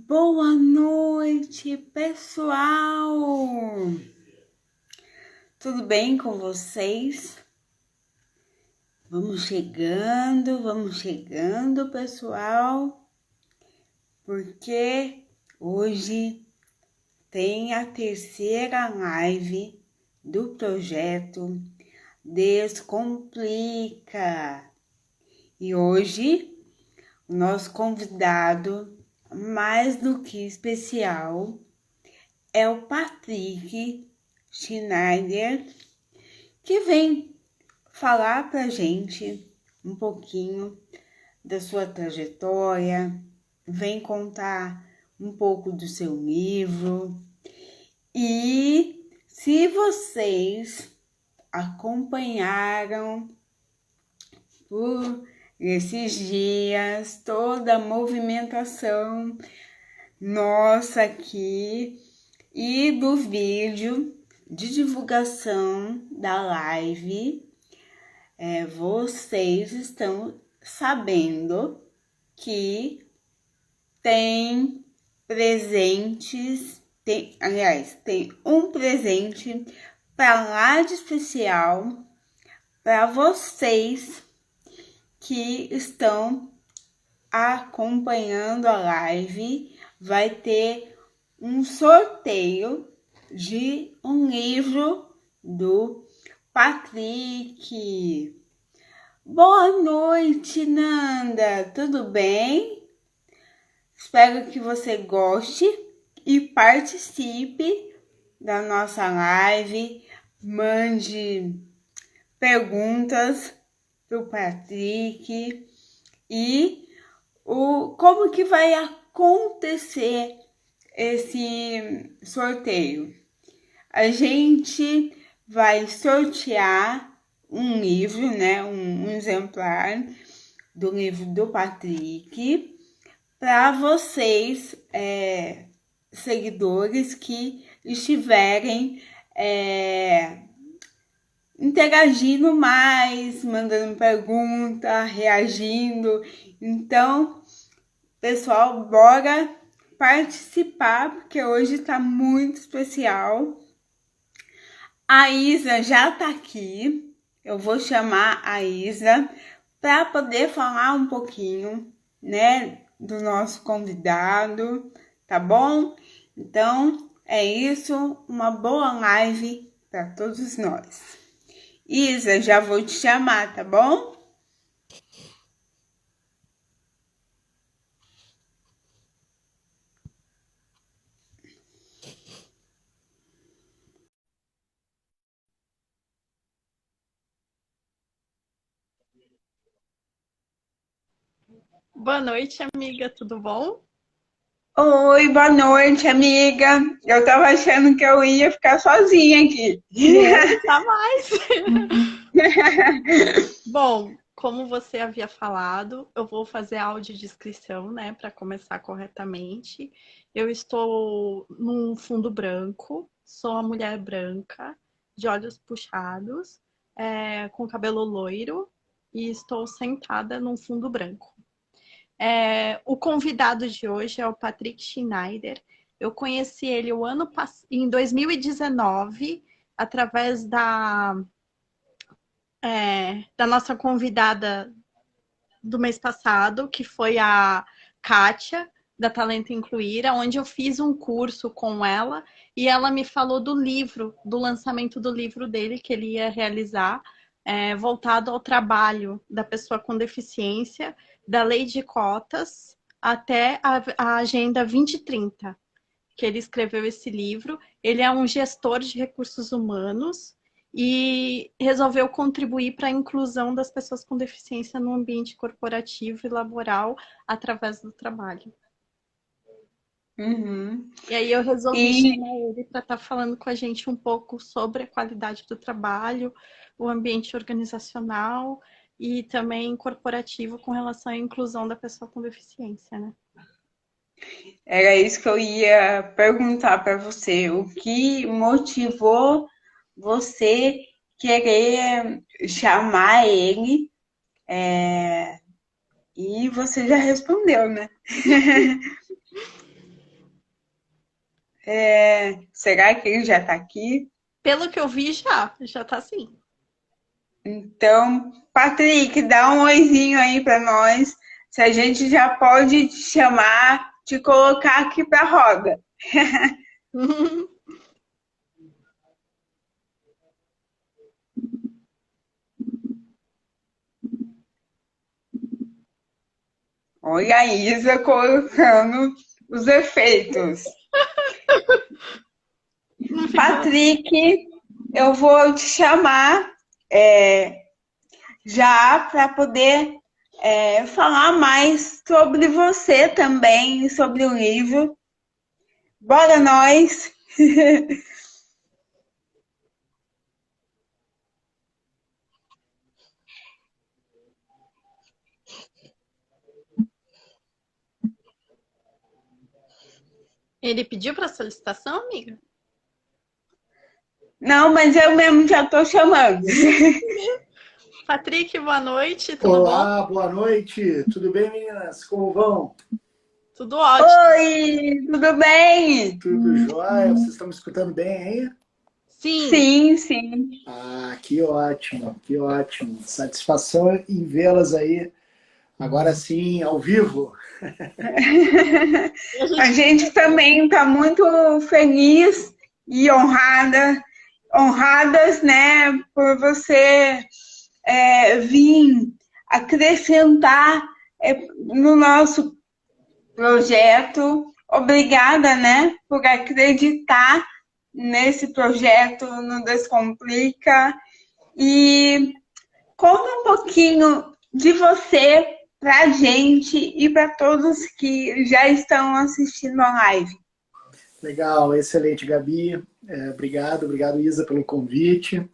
Boa noite, pessoal! Tudo bem com vocês? Vamos chegando, pessoal, porque hoje tem a terceira live do projeto Descomplica. E hoje o nosso convidado mais do que especial é o Patrick Schneider, que vem falar pra gente um pouquinho da sua trajetória, vem contar um pouco do seu livro. E se vocês acompanharam por esses dias toda a movimentação nossa aqui e do vídeo de divulgação da live, vocês estão sabendo que tem presentes, tem um presente para lá de especial para vocês que estão acompanhando a live. Vai ter um sorteio de um livro do Patrick. Boa noite, Nanda. Tudo bem? Espero que você goste e participe da nossa live. Mande perguntas para o Patrick e como que vai acontecer esse sorteio. A gente vai sortear um livro, né, um exemplar do livro do Patrick para vocês, seguidores que estiverem interagindo mais, mandando pergunta, reagindo. Então, pessoal, bora participar, porque hoje tá muito especial. A Isa já tá aqui. Eu vou chamar a Isa para poder falar um pouquinho, né, do nosso convidado, tá bom? Então, é isso. Uma boa live para todos nós. Isa, já vou te chamar, tá bom? Boa noite, amiga, tudo bom? Oi, boa noite, amiga. Eu tava achando que eu ia ficar sozinha aqui. Não, tá mais. Bom, como você havia falado, eu vou fazer a audiodescrição, né, para começar corretamente. Eu estou num fundo branco, sou uma mulher branca, de olhos puxados, com cabelo loiro e estou sentada num fundo branco. O convidado de hoje é o Patrick Schneider. Eu conheci ele em 2019, através da nossa convidada do mês passado, que foi a Kátia, da Talento Incluir, onde eu fiz um curso com ela e ela me falou do livro, do lançamento do livro dele que ele ia realizar, voltado ao trabalho da pessoa com deficiência, da lei de cotas até a Agenda 2030, que ele escreveu esse livro. Ele é um gestor de recursos humanos e resolveu contribuir para a inclusão das pessoas com deficiência no ambiente corporativo e laboral através do trabalho. Uhum. E aí eu resolvi E chamar ele para estar falando com a gente um pouco sobre a qualidade do trabalho, o ambiente organizacional e também corporativo com relação à inclusão da pessoa com deficiência, né? era isso que eu ia perguntar para você. O que motivou você querer chamar ele? E você já respondeu, né? Será que ele já tá aqui? Pelo que eu vi, já tá assim. Então, Patrick, dá um oizinho aí para nós, se a gente já pode te chamar, te colocar aqui para roda. Olha a Isa colocando os efeitos. Patrick, eu vou te chamar já para poder falar mais sobre você também, sobre o livro. Bora nós! Ele pediu para solicitação, amiga? Não, mas eu mesmo já estou chamando. Patrick, boa noite, tudo bom? Olá, boa noite. Tudo bem, meninas? Como vão? Tudo ótimo. Oi, tudo bem? Tudo jóia? Vocês estão me escutando bem aí? Sim. Sim, sim. Ah, que ótimo, que ótimo. Satisfação em vê-las aí, agora sim, ao vivo. A gente também está muito feliz e honradas, né, por você vir acrescentar no nosso projeto. Obrigada, né, por acreditar nesse projeto no Descomplica. E conta um pouquinho de você para a gente e para todos que já estão assistindo a live. Legal, excelente, Gabi. Obrigado, Isa, pelo convite.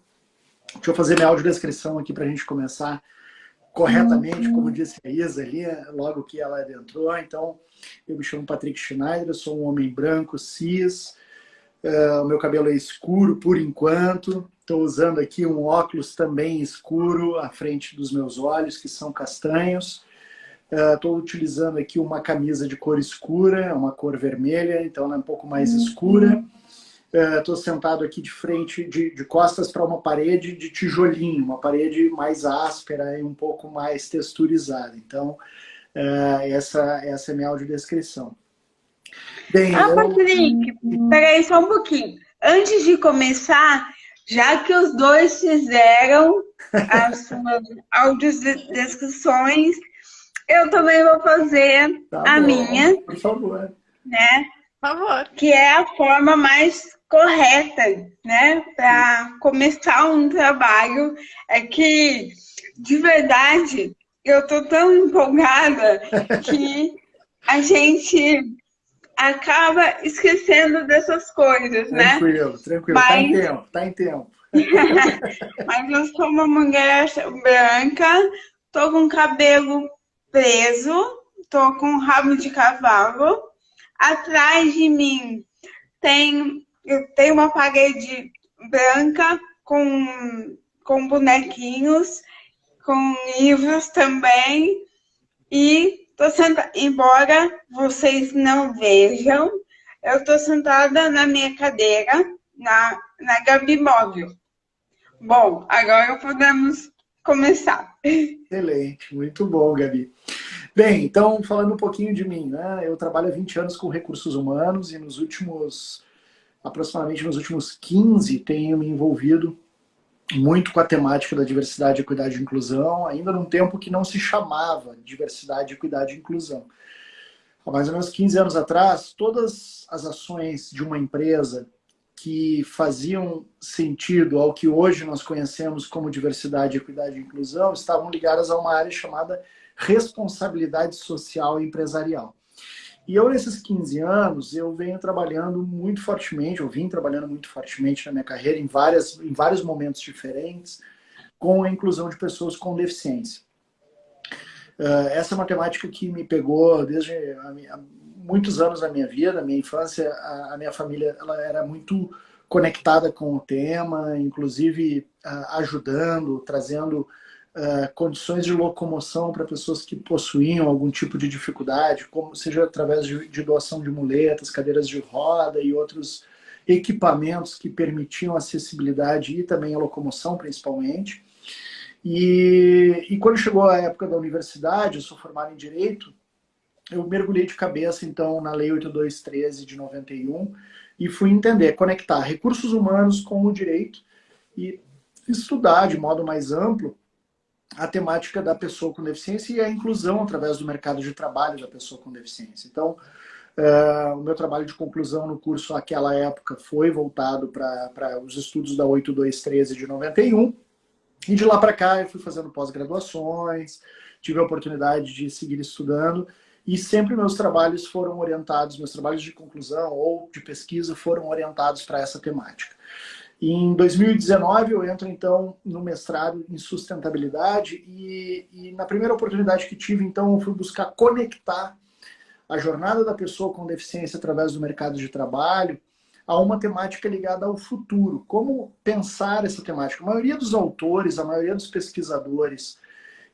Deixa eu fazer minha audiodescrição aqui para a gente começar corretamente, como disse a Isa ali, logo que ela adentrou. Então, eu me chamo Patrick Schneider, eu sou um homem branco, cis, o meu cabelo é escuro por enquanto, estou usando aqui um óculos também escuro à frente dos meus olhos, que são castanhos. Estou utilizando aqui uma camisa de cor escura, uma cor vermelha, então ela é um pouco mais escura. Estou sentado aqui de frente, de costas para uma parede de tijolinho, uma parede mais áspera e um pouco mais texturizada. Então, essa é a minha audiodescrição. Bem, Patrick, peraí só um pouquinho. Antes de começar, já que os dois fizeram as suas audiodescrições, eu também vou fazer a minha. Por favor. Né? Por favor. Que é a forma mais correta, né, para começar um trabalho. É que, de verdade, eu tô tão empolgada que a gente acaba esquecendo dessas coisas, né? Tranquilo. Tá em tempo. Mas eu sou uma mulher branca, tô com cabelo preso, tô com rabo de cavalo. Atrás de mim eu tenho uma parede branca com bonequinhos, com livros também. E tô sentada, embora vocês não vejam, eu estou sentada na minha cadeira, na Gabi Móvel. Bom, agora podemos começar. Excelente, muito bom, Gabi. Bem, então, falando um pouquinho de mim, né? Eu trabalho há 20 anos com recursos humanos e aproximadamente nos últimos 15, tenho me envolvido muito com a temática da diversidade, equidade e inclusão, ainda num tempo que não se chamava diversidade, equidade e inclusão. Há mais ou menos 15 anos atrás, todas as ações de uma empresa que faziam sentido ao que hoje nós conhecemos como diversidade, equidade e inclusão estavam ligadas a uma área chamada responsabilidade social e empresarial. E eu, nesses 15 anos, eu vim trabalhando muito fortemente na minha carreira, em vários momentos diferentes, com a inclusão de pessoas com deficiência. Essa é uma temática que me pegou desde muitos anos da minha vida, na minha infância. A minha família ela era muito conectada com o tema, inclusive ajudando, trazendo condições de locomoção para pessoas que possuíam algum tipo de dificuldade, como seja através de doação de muletas, cadeiras de roda e outros equipamentos que permitiam acessibilidade e também a locomoção, principalmente. E quando chegou a época da universidade, eu sou formado em Direito, eu mergulhei de cabeça, então, na Lei 8213 de 91 e fui entender, conectar recursos humanos com o direito e estudar de modo mais amplo a temática da pessoa com deficiência e a inclusão através do mercado de trabalho da pessoa com deficiência. Então, o meu trabalho de conclusão no curso naquela época foi voltado para os estudos da 8213 de 91 e de lá para cá eu fui fazendo pós-graduações, tive a oportunidade de seguir estudando e sempre meus trabalhos foram orientados, meus trabalhos de conclusão ou de pesquisa foram orientados para essa temática. Em 2019 eu entro então no mestrado em sustentabilidade e na primeira oportunidade que tive então eu fui buscar conectar a jornada da pessoa com deficiência através do mercado de trabalho a uma temática ligada ao futuro. Como pensar essa temática? A maioria dos autores, a maioria dos pesquisadores,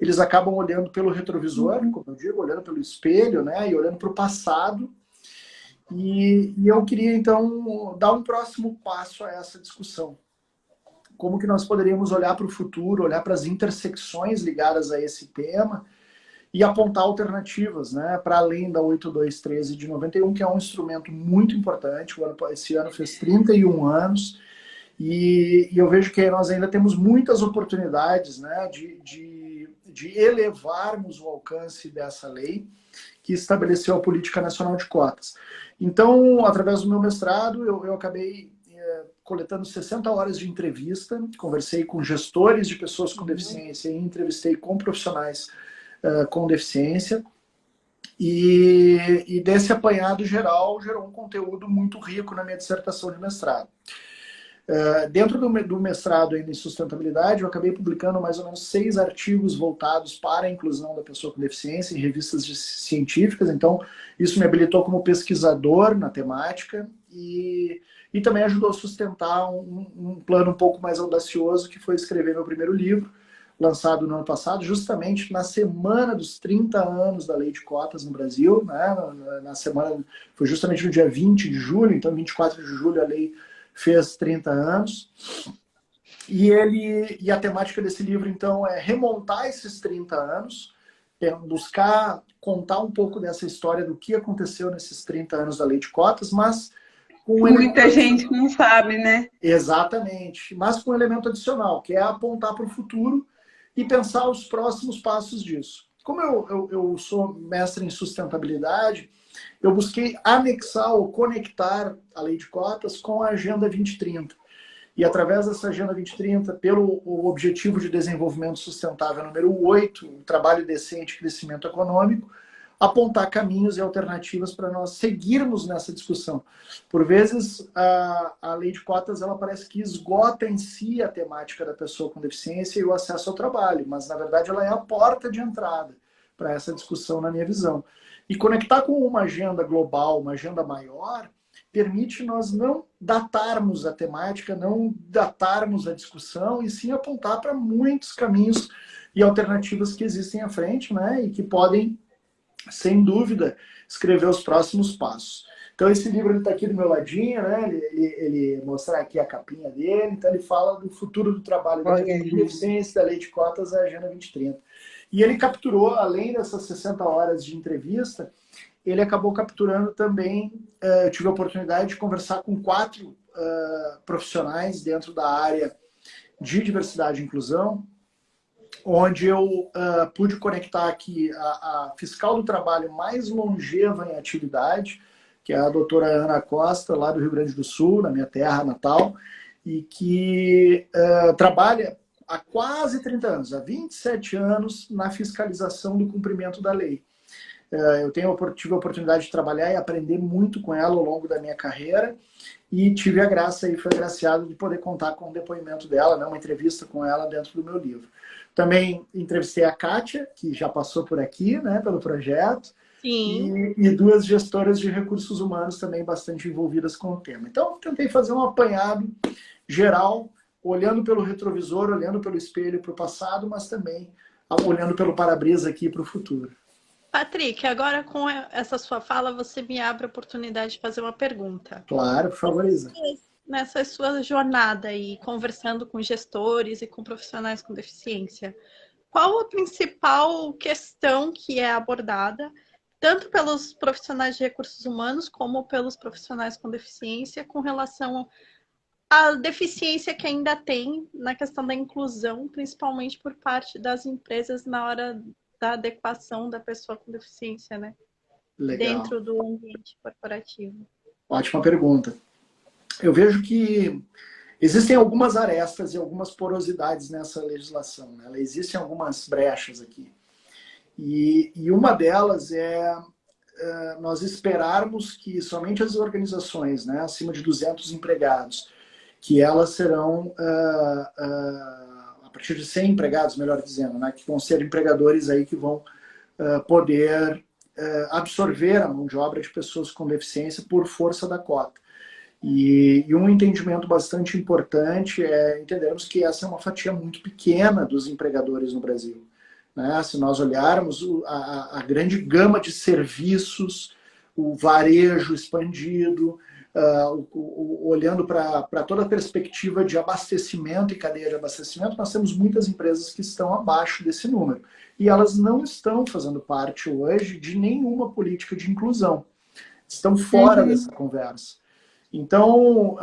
eles acabam olhando pelo retrovisor, como eu digo, olhando pelo espelho, né, e olhando para o passado. E eu queria, então, dar um próximo passo a essa discussão. Como que nós poderíamos olhar para o futuro, olhar para as intersecções ligadas a esse tema e apontar alternativas, né, para além da 8213 de 91, que é um instrumento muito importante. Esse ano fez 31 anos e eu vejo que nós ainda temos muitas oportunidades, né, de elevarmos o alcance dessa lei que estabeleceu a Política Nacional de Cotas. Então, através do meu mestrado, eu acabei coletando 60 horas de entrevista, conversei com gestores de pessoas com deficiência e entrevistei com profissionais com deficiência, e desse apanhado geral gerou um conteúdo muito rico na minha dissertação de mestrado. Dentro do mestrado em sustentabilidade, eu acabei publicando mais ou menos 6 artigos voltados para a inclusão da pessoa com deficiência em revistas científicas, então isso me habilitou como pesquisador na temática e também ajudou a sustentar um plano um pouco mais audacioso, que foi escrever meu primeiro livro, lançado no ano passado, justamente na semana dos 30 anos da Lei de Cotas no Brasil, né? Na semana, foi justamente no dia 20 de julho, então 24 de julho a lei fez 30 anos, e a temática desse livro, então, é remontar esses 30 anos, buscar contar um pouco dessa história do que aconteceu nesses 30 anos da Lei de Cotas, mas com um Muita gente não sabe, né? Exatamente, mas com um elemento adicional, que é apontar para o futuro e pensar os próximos passos disso. Como eu sou mestre em sustentabilidade, eu busquei anexar ou conectar a Lei de Cotas com a Agenda 2030. E através dessa Agenda 2030, pelo Objetivo de Desenvolvimento Sustentável número 8, o trabalho decente e crescimento econômico, apontar caminhos e alternativas para nós seguirmos nessa discussão. Por vezes, a Lei de Cotas ela parece que esgota em si a temática da pessoa com deficiência e o acesso ao trabalho, mas, na verdade, ela é a porta de entrada para essa discussão, na minha visão. E conectar com uma agenda global, uma agenda maior, permite nós não datarmos a temática, não datarmos a discussão, e sim apontar para muitos caminhos e alternativas que existem à frente, né, e que podem, sem dúvida, escrever os próximos passos. Então esse livro está aqui do meu ladinho, né, ele mostrar aqui a capinha dele, então ele fala do futuro do trabalho da deficiência, da Lei de Cotas, a Agenda 2030. E ele capturou, além dessas 60 horas de entrevista, ele acabou capturando também, eu tive a oportunidade de conversar com 4 profissionais dentro da área de diversidade e inclusão, onde eu pude conectar aqui a fiscal do trabalho mais longeva em atividade, que é a doutora Ana Costa, lá do Rio Grande do Sul, na minha terra natal, e que trabalha há quase 30 anos, há 27 anos, na fiscalização do cumprimento da lei. Eu tive a oportunidade de trabalhar e aprender muito com ela ao longo da minha carreira e tive a graça e fui agraciado de poder contar com o depoimento dela, né, uma entrevista com ela dentro do meu livro. Também entrevistei a Kátia, que já passou por aqui, né, pelo projeto. Sim. E 2 gestoras de recursos humanos também bastante envolvidas com o tema. Então, tentei fazer um apanhado geral olhando pelo retrovisor, olhando pelo espelho para o passado, mas também olhando pelo para-brisa aqui para o futuro. Patrick, agora com essa sua fala, você me abre a oportunidade de fazer uma pergunta. Claro, por favor, Isa. Nessa sua jornada aí, conversando com gestores e com profissionais com deficiência, qual a principal questão que é abordada, tanto pelos profissionais de recursos humanos como pelos profissionais com deficiência, com relação à deficiência que ainda tem na questão da inclusão, principalmente por parte das empresas na hora da adequação da pessoa com deficiência, né? Legal. Dentro do ambiente corporativo? Ótima pergunta. Eu vejo que existem algumas arestas e algumas porosidades nessa legislação, né? Existem algumas brechas aqui. E uma delas é nós esperarmos que somente as organizações, né, acima de 200 empregados, que elas serão, a partir de 100 empregados, melhor dizendo, né, que vão ser empregadores aí que vão poder absorver a mão de obra de pessoas com deficiência por força da cota. E um entendimento bastante importante é entendermos que essa é uma fatia muito pequena dos empregadores no Brasil. Né? Se nós olharmos a grande gama de serviços, o varejo expandido, olhando para toda a perspectiva de abastecimento e cadeia de abastecimento, nós temos muitas empresas que estão abaixo desse número. E elas não estão fazendo parte hoje de nenhuma política de inclusão. Estão fora dessa conversa. Então,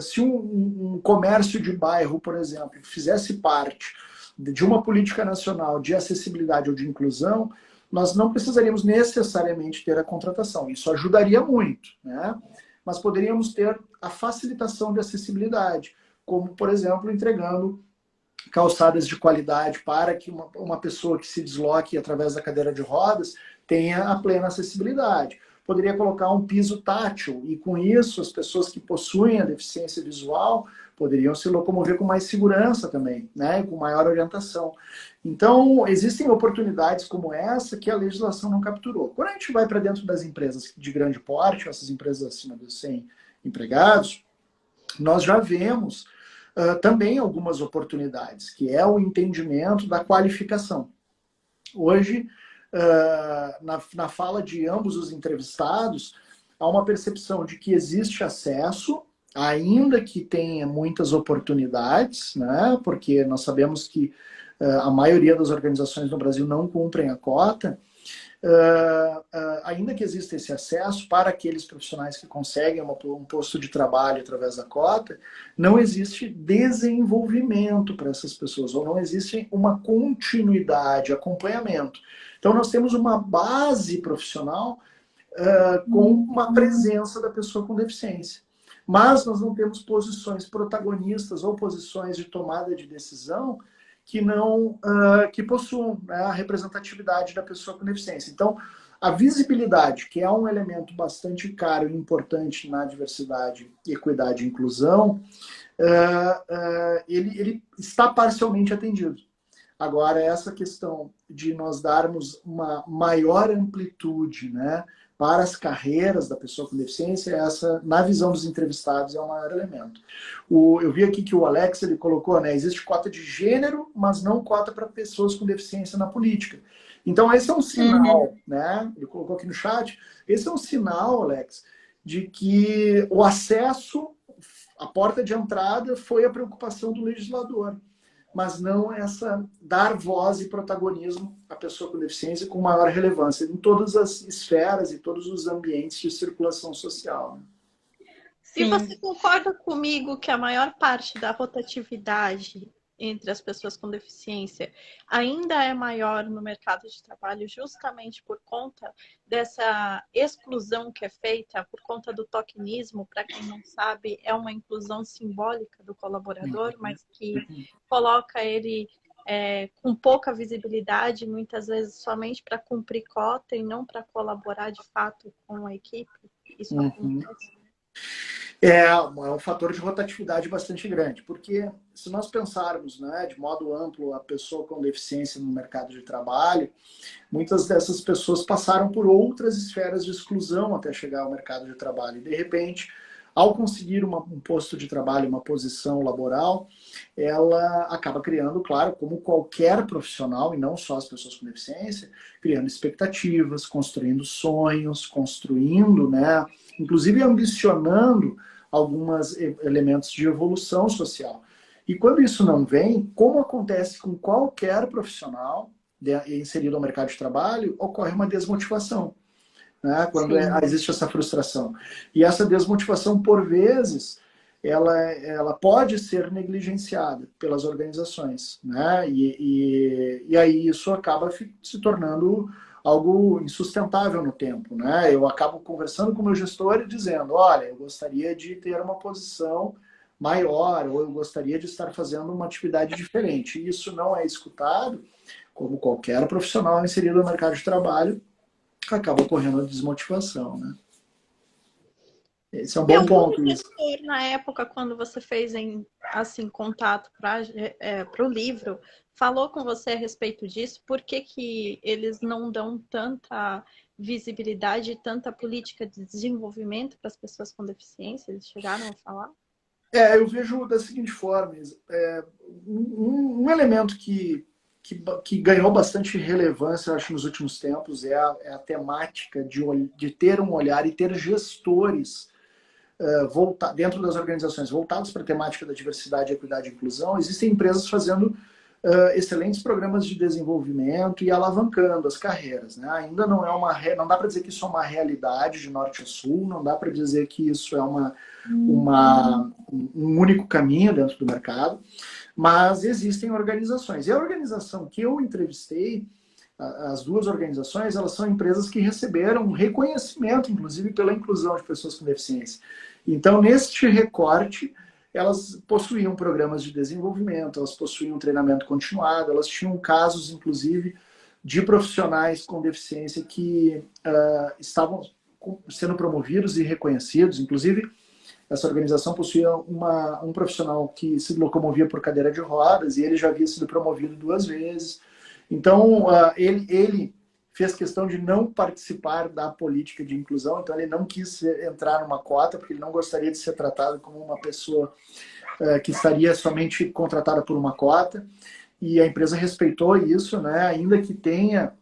se um comércio de bairro, por exemplo, fizesse parte de uma política nacional de acessibilidade ou de inclusão, nós não precisaríamos necessariamente ter a contratação. Isso ajudaria muito, né? Mas poderíamos ter a facilitação de acessibilidade, como, por exemplo, entregando calçadas de qualidade para que uma pessoa que se desloque através da cadeira de rodas tenha a plena acessibilidade. Poderia colocar um piso tátil e, com isso, as pessoas que possuem a deficiência visual poderiam se locomover com mais segurança também, né? Com maior orientação. Então, existem oportunidades como essa que a legislação não capturou. Quando a gente vai para dentro das empresas de grande porte, essas empresas acima de 100 empregados, nós já vemos também algumas oportunidades, que é o entendimento da qualificação. Hoje, na fala de ambos os entrevistados, há uma percepção de que existe acesso, ainda que tenha muitas oportunidades, né? Porque nós sabemos que a maioria das organizações no Brasil não cumprem a cota, ainda que exista esse acesso para aqueles profissionais que conseguem um posto de trabalho através da cota, não existe desenvolvimento para essas pessoas, ou não existe uma continuidade, acompanhamento. Então nós temos uma base profissional com uma presença da pessoa com deficiência. Mas nós não temos posições protagonistas ou posições de tomada de decisão que possuam, né, a representatividade da pessoa com deficiência. Então, a visibilidade, que é um elemento bastante caro e importante na diversidade, equidade e inclusão, ele está parcialmente atendido. Agora, essa questão de nós darmos uma maior amplitude, né, para as carreiras da pessoa com deficiência, essa, na visão dos entrevistados, é o maior elemento. Eu vi aqui que o Alex ele colocou, né, existe cota de gênero, mas não cota para pessoas com deficiência na política. Então, esse é um sinal, né? Ele colocou aqui no chat, esse é um sinal, Alex, de que o acesso, a porta de entrada, foi a preocupação do legislador, mas não essa dar voz e protagonismo à pessoa com deficiência com maior relevância em todas as esferas e todos os ambientes de circulação social. E você concorda comigo que a maior parte da rotatividade entre as pessoas com deficiência ainda é maior no mercado de trabalho justamente por conta dessa exclusão que é feita, por conta do tokenismo? Para quem não sabe, é uma inclusão simbólica do colaborador, mas que coloca ele com pouca visibilidade, muitas vezes somente para cumprir cota e não para colaborar de fato com a equipe. Isso acontece. É um fator de rotatividade bastante grande, porque se nós pensarmos, né, de modo amplo a pessoa com deficiência no mercado de trabalho, muitas dessas pessoas passaram por outras esferas de exclusão até chegar ao mercado de trabalho. E, de repente, ao conseguir um posto de trabalho, uma posição laboral, ela acaba criando, claro, como qualquer profissional, e não só as pessoas com deficiência, criando expectativas, construindo sonhos, construindo, né, inclusive ambicionando alguns elementos de evolução social. E quando isso não vem, como acontece com qualquer profissional inserido no mercado de trabalho, ocorre uma desmotivação, né? Quando existe essa frustração. E essa desmotivação, por vezes, ela pode ser negligenciada pelas organizações, né? E aí isso acaba se tornando algo insustentável no tempo, né? Eu acabo conversando com o meu gestor e dizendo, olha, eu gostaria de ter uma posição maior, ou eu gostaria de estar fazendo uma atividade diferente. E isso não é escutado, como qualquer profissional inserido no mercado de trabalho, acaba ocorrendo a desmotivação, né? Esse é um bom ponto. Algum gestor, na época, quando você fez assim, contato para o livro, falou com você a respeito disso? Por que que eles não dão tanta visibilidade e tanta política de desenvolvimento para as pessoas com deficiência? Eles chegaram a falar? Eu vejo da seguinte forma, um elemento que ganhou bastante relevância, eu acho, nos últimos tempos, é a temática de ter um olhar e ter gestores dentro das organizações voltados para a temática da diversidade, equidade e inclusão. Existem empresas fazendo excelentes programas de desenvolvimento e alavancando as carreiras, né? Ainda não não dá para dizer que isso é uma realidade de norte a sul, não dá para dizer que isso é um único caminho dentro do mercado, mas existem organizações. E a organização que eu entrevistei, as duas organizações, elas são empresas que receberam reconhecimento, inclusive pela inclusão de pessoas com deficiência. Então, neste recorte, elas possuíam programas de desenvolvimento, elas possuíam treinamento continuado, elas tinham casos, inclusive, de profissionais com deficiência que estavam sendo promovidos e reconhecidos. Inclusive, essa organização possuía um profissional que se locomovia por cadeira de rodas e ele já havia sido promovido 2 vezes. Então, ele fez questão de não participar da política de inclusão, então ele não quis entrar numa cota, porque ele não gostaria de ser tratado como uma pessoa que estaria somente contratada por uma cota, e a empresa respeitou isso, né, ainda que tenha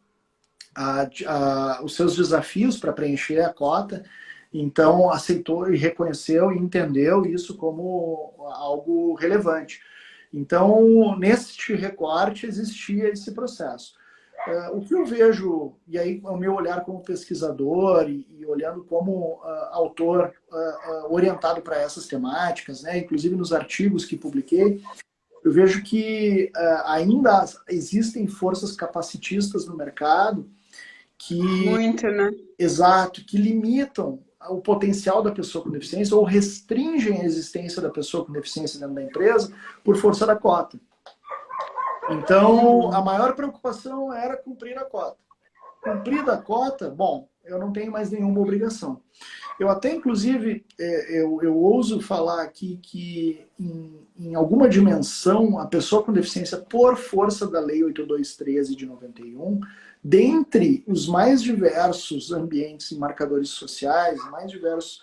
os seus desafios para preencher a cota, então aceitou e reconheceu e entendeu isso como algo relevante. Então, neste recorte, existia esse processo. O que eu vejo, e aí o meu olhar como pesquisador e olhando como autor orientado para essas temáticas, né, inclusive nos artigos que publiquei, eu vejo que ainda existem forças capacitistas no mercado que... Muito, né? Exato, que limitam o potencial da pessoa com deficiência ou restringem a existência da pessoa com deficiência dentro da empresa por força da cota. Então, a maior preocupação era cumprir a cota. Cumprida a cota, bom, eu não tenho mais nenhuma obrigação. Eu até, inclusive, eu ouso falar aqui que, em alguma dimensão, a pessoa com deficiência, por força da Lei 8213 de 91, dentre os mais diversos ambientes e marcadores sociais, mais diversos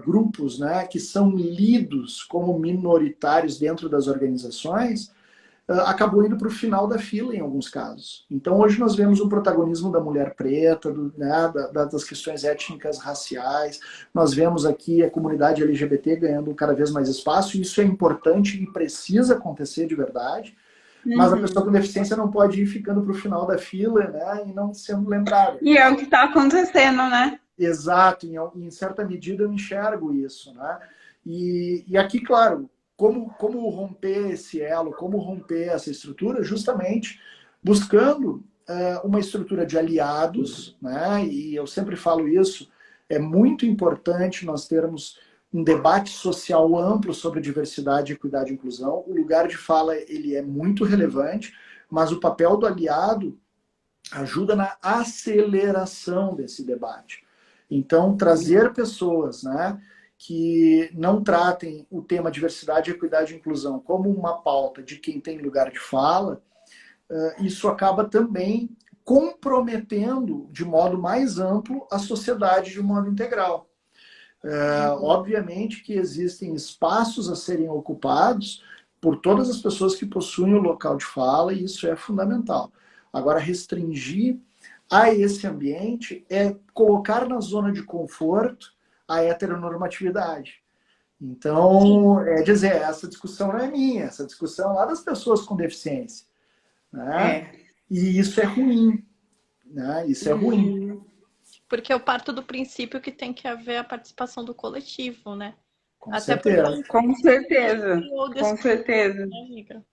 grupos, né, que são lidos como minoritários dentro das organizações, acabou indo para o final da fila em alguns casos. Então hoje nós vemos um protagonismo da mulher preta, né, das questões étnicas, raciais, nós vemos aqui a comunidade LGBT ganhando cada vez mais espaço, e isso é importante e precisa acontecer de verdade, mas a pessoa com deficiência não pode ir ficando para o final da fila, né, e não sendo lembrada. E é o que está acontecendo, né? Exato, em certa medida eu enxergo isso, né? E aqui, claro, como romper esse elo, como romper essa estrutura, justamente buscando uma estrutura de aliados, né? E eu sempre falo isso, é muito importante nós termos um debate social amplo sobre diversidade, equidade e inclusão. O lugar de fala ele é muito relevante, mas o papel do aliado ajuda na aceleração desse debate. Então, trazer pessoas, né, que não tratem o tema diversidade, equidade e inclusão como uma pauta de quem tem lugar de fala, isso acaba também comprometendo de modo mais amplo a sociedade de um modo integral. Obviamente que existem espaços a serem ocupados por todas as pessoas que possuem o local de fala, e isso é fundamental. Agora, restringir a esse ambiente é colocar na zona de conforto a heteronormatividade. Então, é dizer, essa discussão não é minha, essa discussão é lá das pessoas com deficiência. Né? E isso é ruim. Né? Isso é ruim. Porque eu parto do princípio que tem que haver a participação do coletivo, né? Com certeza. Com certeza. Com certeza. Né, amiga?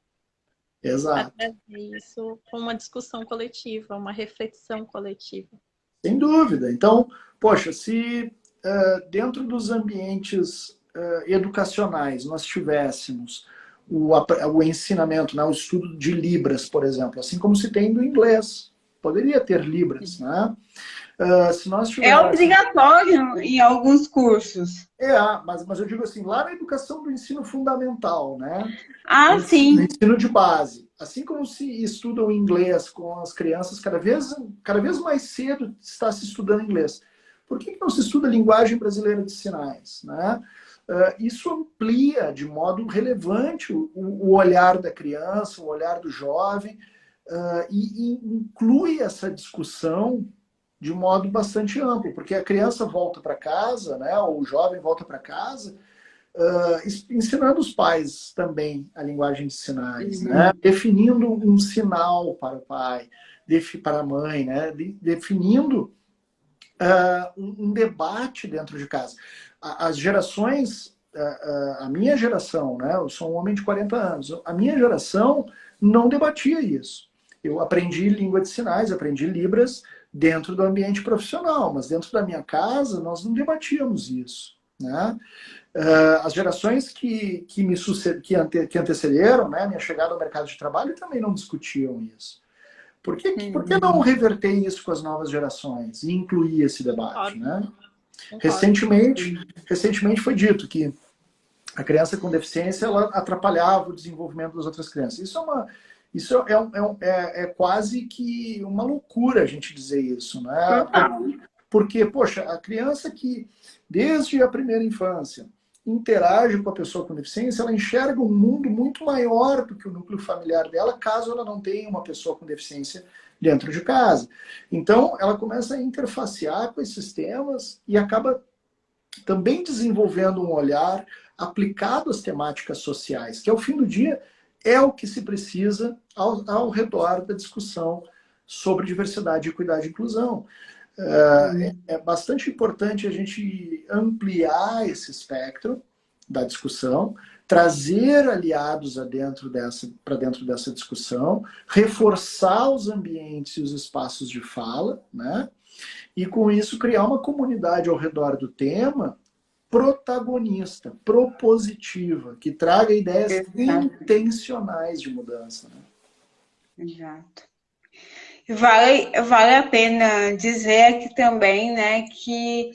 Exato. Isso com uma discussão coletiva, uma reflexão coletiva. Sem dúvida. Então, poxa, se dentro dos ambientes educacionais nós tivéssemos o ensinamento, né, o estudo de Libras, por exemplo, assim como se tem do inglês, poderia ter Libras, né? Se nós tivéssemos... É obrigatório em alguns cursos. Mas eu digo assim, lá na educação do ensino fundamental, né? Sim. No ensino de base. Assim como se estuda o inglês com as crianças, cada vez mais cedo está se estudando inglês. Por que não se estuda a linguagem brasileira de sinais? Né? Isso amplia de modo relevante o olhar da criança, o olhar do jovem, e inclui essa discussão de modo bastante amplo, porque a criança volta para casa, né, ou o jovem volta para casa, ensinando os pais também a linguagem de sinais, né, definindo um sinal para o pai, para a mãe, né, definindo um debate dentro de casa. As gerações, a minha geração, né, eu sou um homem de 40 anos, a minha geração não debatia isso. Eu aprendi língua de sinais, aprendi Libras dentro do ambiente profissional, mas dentro da minha casa nós não debatíamos isso. Né? As gerações que antecederam, né, minha chegada ao mercado de trabalho, também não discutiam isso. Por que não reverter isso com as novas gerações e incluir esse debate? Né? Recentemente foi dito que a criança com deficiência ela atrapalhava o desenvolvimento das outras crianças. Isso é quase que uma loucura a gente dizer isso, né? Porque, poxa, a criança que, desde a primeira infância, interage com a pessoa com deficiência, ela enxerga um mundo muito maior do que o núcleo familiar dela, caso ela não tenha uma pessoa com deficiência dentro de casa. Então, ela começa a interfacear com esses temas e acaba também desenvolvendo um olhar aplicado às temáticas sociais, que ao fim do dia é o que se precisa ao redor da discussão sobre diversidade, equidade e inclusão. É bastante importante a gente ampliar esse espectro da discussão, trazer aliados para dentro dessa discussão, reforçar os ambientes e os espaços de fala, né? E com isso criar uma comunidade ao redor do tema protagonista, propositiva, que traga ideias intencionais de mudança. Né? Exato. Vale a pena dizer aqui também, né, que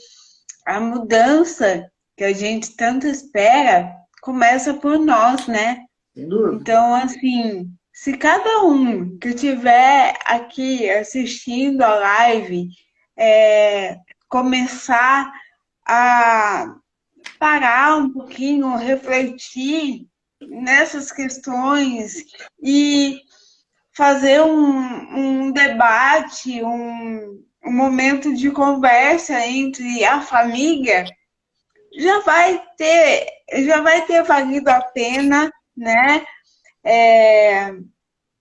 a mudança que a gente tanto espera começa por nós, né? Sem dúvida. Então, assim, se cada um que estiver aqui assistindo a live começar a parar um pouquinho, refletir nessas questões e fazer um debate, um momento de conversa entre a família, já vai ter valido a pena, né?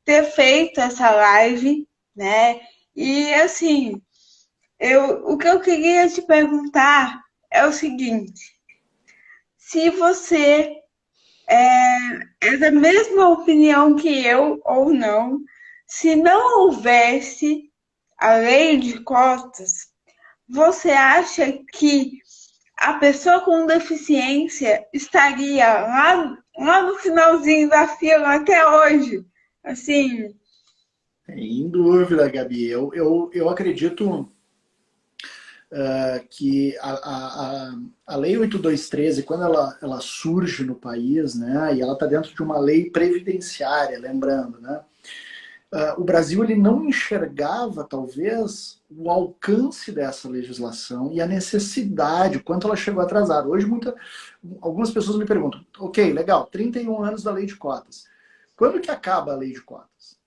Ter feito essa live, né? E assim, o que eu queria te perguntar é o seguinte: se você é da mesma opinião que eu ou não, se não houvesse a lei de cotas, você acha que a pessoa com deficiência estaria lá no finalzinho da fila até hoje? Assim... Sem dúvida, Gabi. Eu acredito que a Lei 8213, quando ela surge no país, né, e ela está dentro de uma lei previdenciária, lembrando, né, o Brasil ele não enxergava, talvez, o alcance dessa legislação e a necessidade, o quanto ela chegou atrasada. Hoje, algumas pessoas me perguntam, ok, legal, 31 anos da lei de cotas. Quando que acaba a lei de cotas?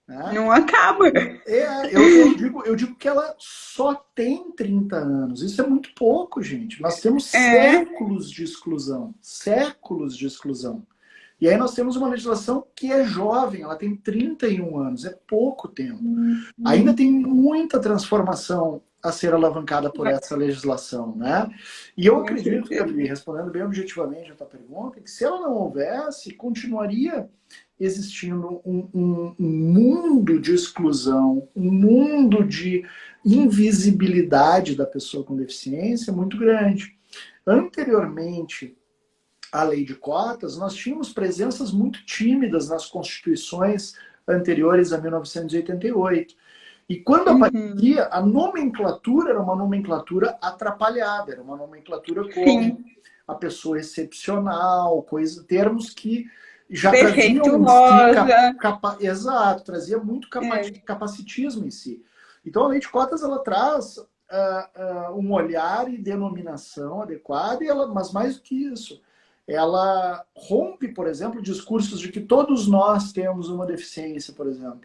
Né? Não acaba. Eu digo que ela só tem 30 anos. Isso é muito pouco, gente. Nós temos É. séculos de exclusão. Séculos de exclusão. E aí nós temos uma legislação que é jovem, ela tem 31 anos, é pouco tempo. Ainda tem muita transformação a ser alavancada por essa legislação, né? E eu acredito, Gabi, respondendo bem objetivamente a tua pergunta, que se ela não houvesse, continuaria existindo um mundo de exclusão, um mundo de invisibilidade da pessoa com deficiência muito grande. Anteriormente à lei de cotas, nós tínhamos presenças muito tímidas nas constituições anteriores a 1988. E quando aparecia, a nomenclatura era uma nomenclatura atrapalhada, era uma nomenclatura como a pessoa excepcional, termos que já traziam exato, trazia muito capacitismo em si. Então a lei de cotas ela traz um olhar e denominação adequada, mas mais do que isso, ela rompe, por exemplo, discursos de que todos nós temos uma deficiência, por exemplo.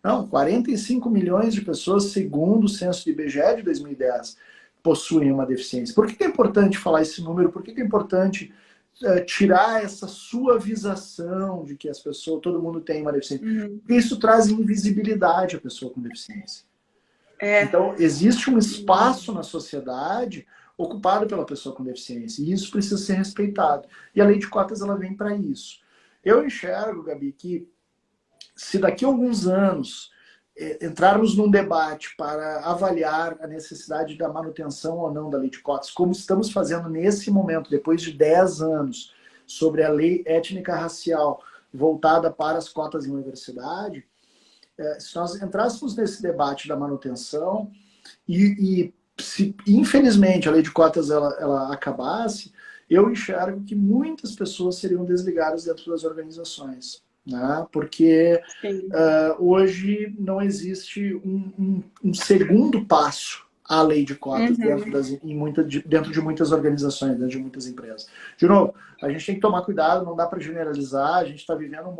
Não, 45 milhões de pessoas, segundo o censo do IBGE de 2010, possuem uma deficiência. Por que é importante falar esse número? Por que é importante tirar essa suavização de que as pessoas, todo mundo tem uma deficiência? Porque isso traz invisibilidade à pessoa com deficiência. Então, existe um espaço na sociedade ocupado pela pessoa com deficiência, e isso precisa ser respeitado. E a lei de cotas ela vem para isso. Eu enxergo, Gabi, que se daqui a alguns anos entrarmos num debate para avaliar a necessidade da manutenção ou não da lei de cotas, como estamos fazendo nesse momento, depois de 10 anos, sobre a lei étnica racial voltada para as cotas em universidade, se nós entrássemos nesse debate da manutenção e se infelizmente a lei de cotas ela acabasse, eu enxergo que muitas pessoas seriam desligadas dentro das organizações, né? Porque hoje não existe um segundo passo à lei de cotas dentro de muitas organizações, dentro de muitas empresas. De novo, a gente tem que tomar cuidado, não dá para generalizar, a gente está vivendo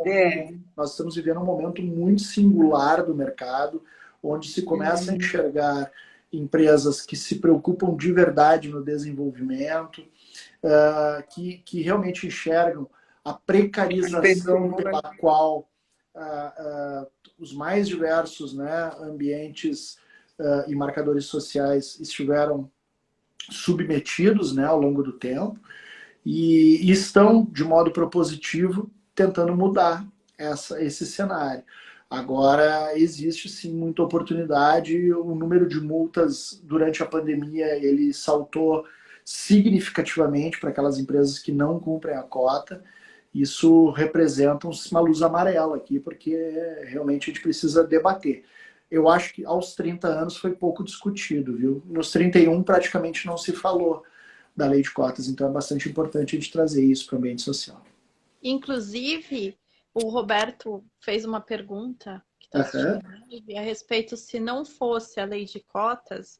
nós estamos vivendo um momento muito singular do mercado, onde se começa a enxergar empresas que se preocupam de verdade no desenvolvimento, que realmente enxergam a precarização pela qual os mais diversos, né, ambientes e marcadores sociais estiveram submetidos, né, ao longo do tempo, e estão, de modo propositivo, tentando mudar esse cenário. Agora, existe sim muita oportunidade, o número de multas durante a pandemia ele saltou significativamente para aquelas empresas que não cumprem a cota. Isso representa uma luz amarela aqui, porque realmente a gente precisa debater. Eu acho que aos 30 anos foi pouco discutido, viu? Nos 31 praticamente não se falou da lei de cotas, então é bastante importante a gente trazer isso para o ambiente social. Inclusive, o Roberto fez uma pergunta que está assistindo a respeito se não fosse a lei de cotas,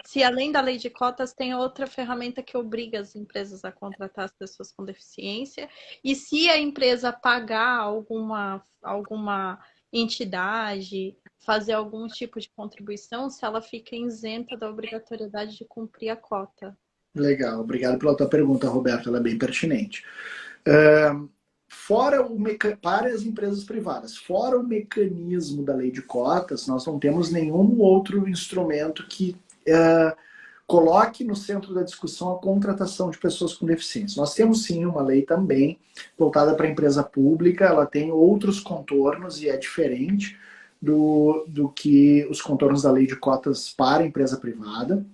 se além da lei de cotas tem outra ferramenta que obriga as empresas a contratar as pessoas com deficiência, e se a empresa pagar alguma entidade, fazer algum tipo de contribuição, se ela fica isenta da obrigatoriedade de cumprir a cota. Legal, obrigado pela tua pergunta, Roberto, ela é bem pertinente. Para as empresas privadas, fora o mecanismo da lei de cotas, nós não temos nenhum outro instrumento que coloque no centro da discussão a contratação de pessoas com deficiência. Nós temos sim uma lei também voltada para a empresa pública, ela tem outros contornos e é diferente do que os contornos da lei de cotas para a empresa privada.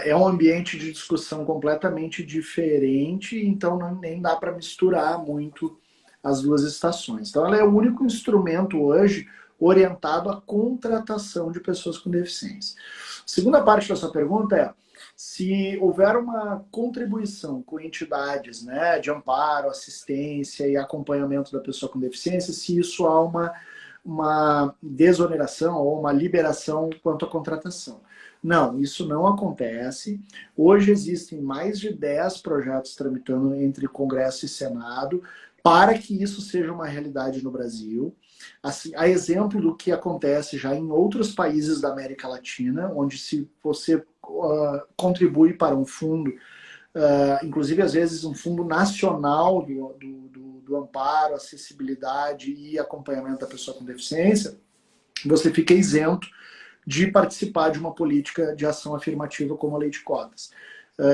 É um ambiente de discussão completamente diferente, então nem dá para misturar muito as duas estações. Então ela é o único instrumento hoje orientado à contratação de pessoas com deficiência. A segunda parte da sua pergunta é se houver uma contribuição com entidades, né, de amparo, assistência e acompanhamento da pessoa com deficiência, se isso há uma desoneração ou uma liberação quanto à contratação. Não, isso não acontece. Hoje existem mais de 10 projetos tramitando entre Congresso e Senado para que isso seja uma realidade no Brasil. Assim, a exemplo do que acontece já em outros países da América Latina, onde se você contribui para um fundo, inclusive às vezes um fundo nacional do amparo, acessibilidade e acompanhamento da pessoa com deficiência, você fica isento de participar de uma política de ação afirmativa como a lei de cotas.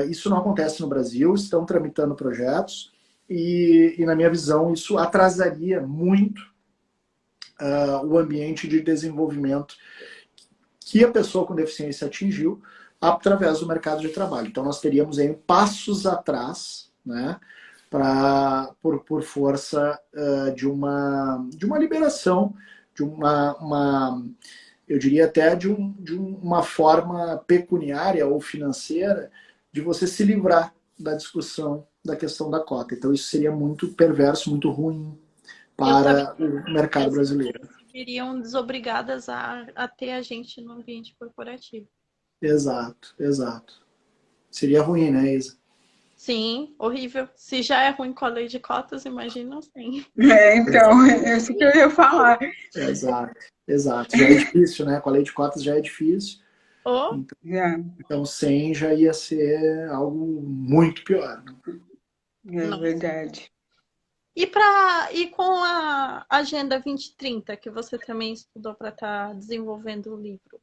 Isso não acontece no Brasil, estão tramitando projetos e na minha visão, isso atrasaria muito o ambiente de desenvolvimento que a pessoa com deficiência atingiu através do mercado de trabalho. Então, nós teríamos aí passos atrás, né, por força de uma liberação, de eu diria até de uma forma pecuniária ou financeira de você se livrar da discussão da questão da cota. Então, isso seria muito perverso, muito ruim para o mercado brasileiro. Seriam desobrigadas a ter a gente no ambiente corporativo. Exato, exato. Seria ruim, né, Isa? Sim, horrível. Se já é ruim com a lei de cotas, imagina sem. Então, é isso que eu ia falar. Exato, exato. Já é difícil, né? Com a lei de cotas já é difícil. Oh. Então, sem já ia ser algo muito pior. É verdade. E com a Agenda 2030, que você também estudou para estar desenvolvendo o livro,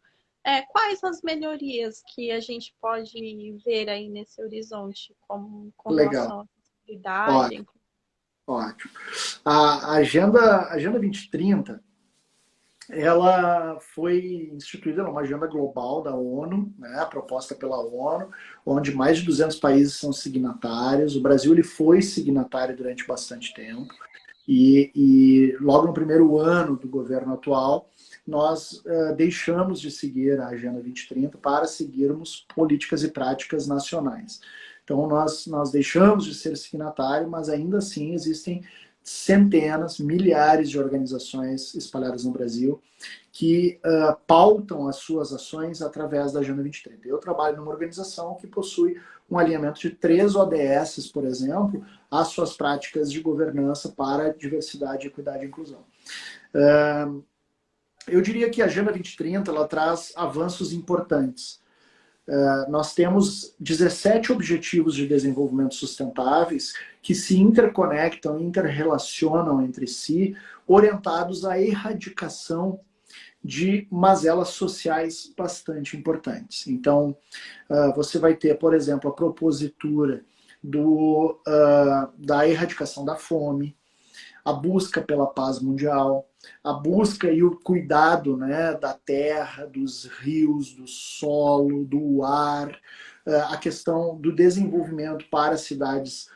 quais as melhorias que a gente pode ver aí nesse horizonte com relação à acessibilidade? Ótimo. A Agenda 2030, ela foi instituída, uma agenda global da ONU, né, proposta pela ONU, onde mais de 200 países são signatários. O Brasil ele foi signatário durante bastante tempo e logo no primeiro ano do governo atual, nós deixamos de seguir a Agenda 2030 para seguirmos políticas e práticas nacionais. Então, nós deixamos de ser signatário, mas ainda assim existem centenas, milhares de organizações espalhadas no Brasil que pautam as suas ações através da Agenda 2030. Eu trabalho numa organização que possui um alinhamento de 3 ODS, por exemplo, às suas práticas de governança para diversidade, equidade e inclusão. Eu diria que a Agenda 2030 ela traz avanços importantes. Nós temos 17 objetivos de desenvolvimento sustentáveis que se interconectam, interrelacionam entre si, orientados à erradicação de mazelas sociais bastante importantes. Então, você vai ter, por exemplo, a propositura da erradicação da fome, a busca pela paz mundial, a busca e o cuidado, né, da terra, dos rios, do solo, do ar, a questão do desenvolvimento para cidades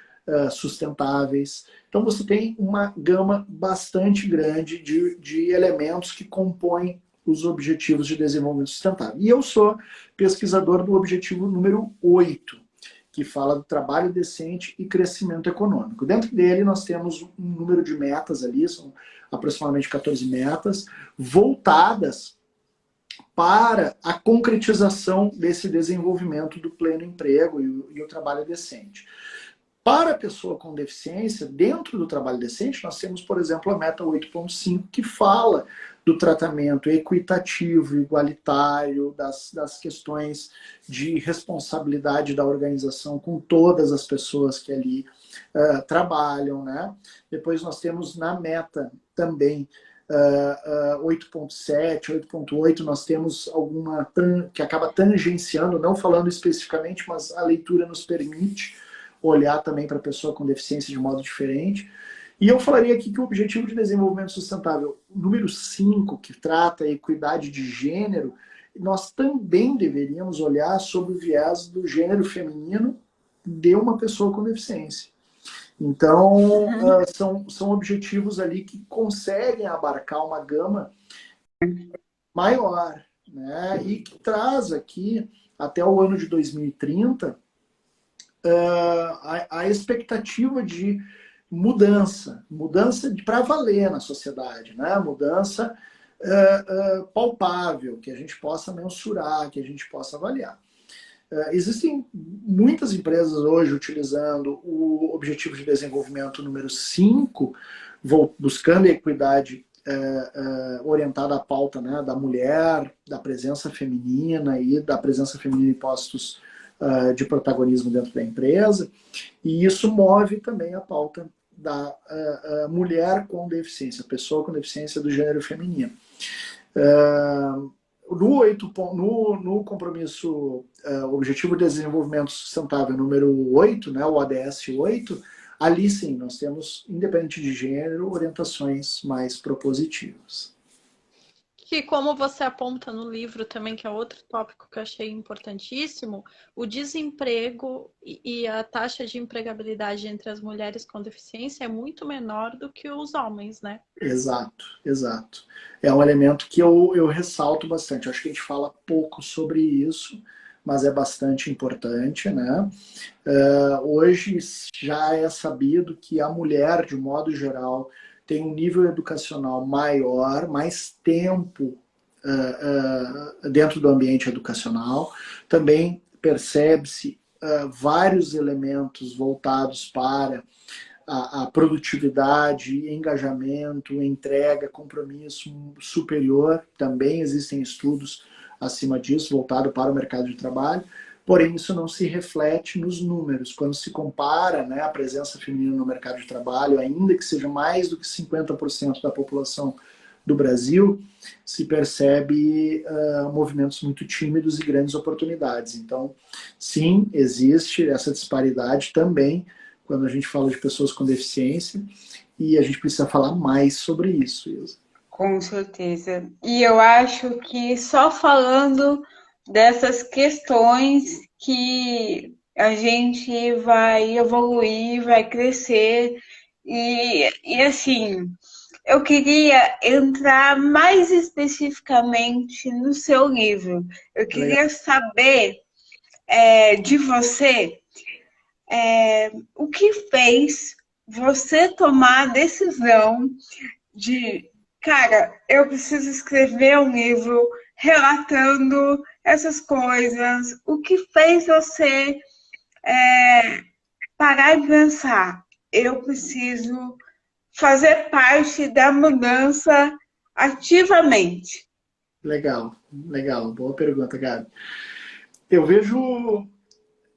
sustentáveis. Então você tem uma gama bastante grande de elementos que compõem os Objetivos de Desenvolvimento Sustentável. E eu sou pesquisador do objetivo número 8, que fala do trabalho decente e crescimento econômico. Dentro dele nós temos um número de metas ali, são aproximadamente 14 metas, voltadas para a concretização desse desenvolvimento do pleno emprego e o trabalho decente. Para a pessoa com deficiência, dentro do trabalho decente, nós temos, por exemplo, a meta 8.5, que fala do tratamento equitativo, igualitário, das questões de responsabilidade da organização com todas as pessoas que ali trabalham, né? Depois nós temos na meta também 8.7, 8.8, nós temos alguma que acaba tangenciando, não falando especificamente, mas a leitura nos permite olhar também para a pessoa com deficiência de modo diferente. E eu falaria aqui que o Objetivo de Desenvolvimento Sustentável número 5, que trata a equidade de gênero, nós também deveríamos olhar sobre o viés do gênero feminino de uma pessoa com deficiência. Então, são objetivos ali que conseguem abarcar uma gama maior, né? E que traz aqui, até o ano de 2030, a expectativa de mudança para valer na sociedade, né? Mudança palpável, que a gente possa mensurar, que a gente possa avaliar. Existem muitas empresas hoje utilizando o Objetivo de Desenvolvimento número 5, buscando a equidade orientada à pauta, né, da mulher, da presença feminina e da presença feminina em postos de protagonismo dentro da empresa, e isso move também a pauta da mulher com deficiência, pessoa com deficiência do gênero feminino. No compromisso Objetivo de Desenvolvimento Sustentável número 8, né, o ODS 8, ali sim nós temos, independente de gênero, orientações mais propositivas. Que, como você aponta no livro também, que é outro tópico que eu achei importantíssimo, o desemprego e a taxa de empregabilidade entre as mulheres com deficiência é muito menor do que os homens, né? Exato, exato. É um elemento que eu ressalto bastante. Eu acho que a gente fala pouco sobre isso, mas é bastante importante, né? Hoje já é sabido que a mulher, de modo geral, tem um nível educacional maior, mais tempo dentro do ambiente educacional. Também percebe-se vários elementos voltados para a produtividade, engajamento, entrega, compromisso superior. Também existem estudos acima disso, voltado para o mercado de trabalho. Porém, isso não se reflete nos números. Quando se compara, né, a presença feminina no mercado de trabalho, ainda que seja mais do que 50% da população do Brasil, se percebe movimentos muito tímidos e grandes oportunidades. Então, sim, existe essa disparidade também quando a gente fala de pessoas com deficiência, e a gente precisa falar mais sobre isso, Ilza. Com certeza. E eu acho que só falando dessas questões que a gente vai evoluir, vai crescer. E assim, eu queria entrar mais especificamente no seu livro. Eu queria saber de você o que fez você tomar a decisão de, cara, eu preciso escrever um livro relatando essas coisas. O que fez você parar e pensar, eu preciso fazer parte da mudança ativamente? Legal, legal. Boa pergunta, Gabi. Eu vejo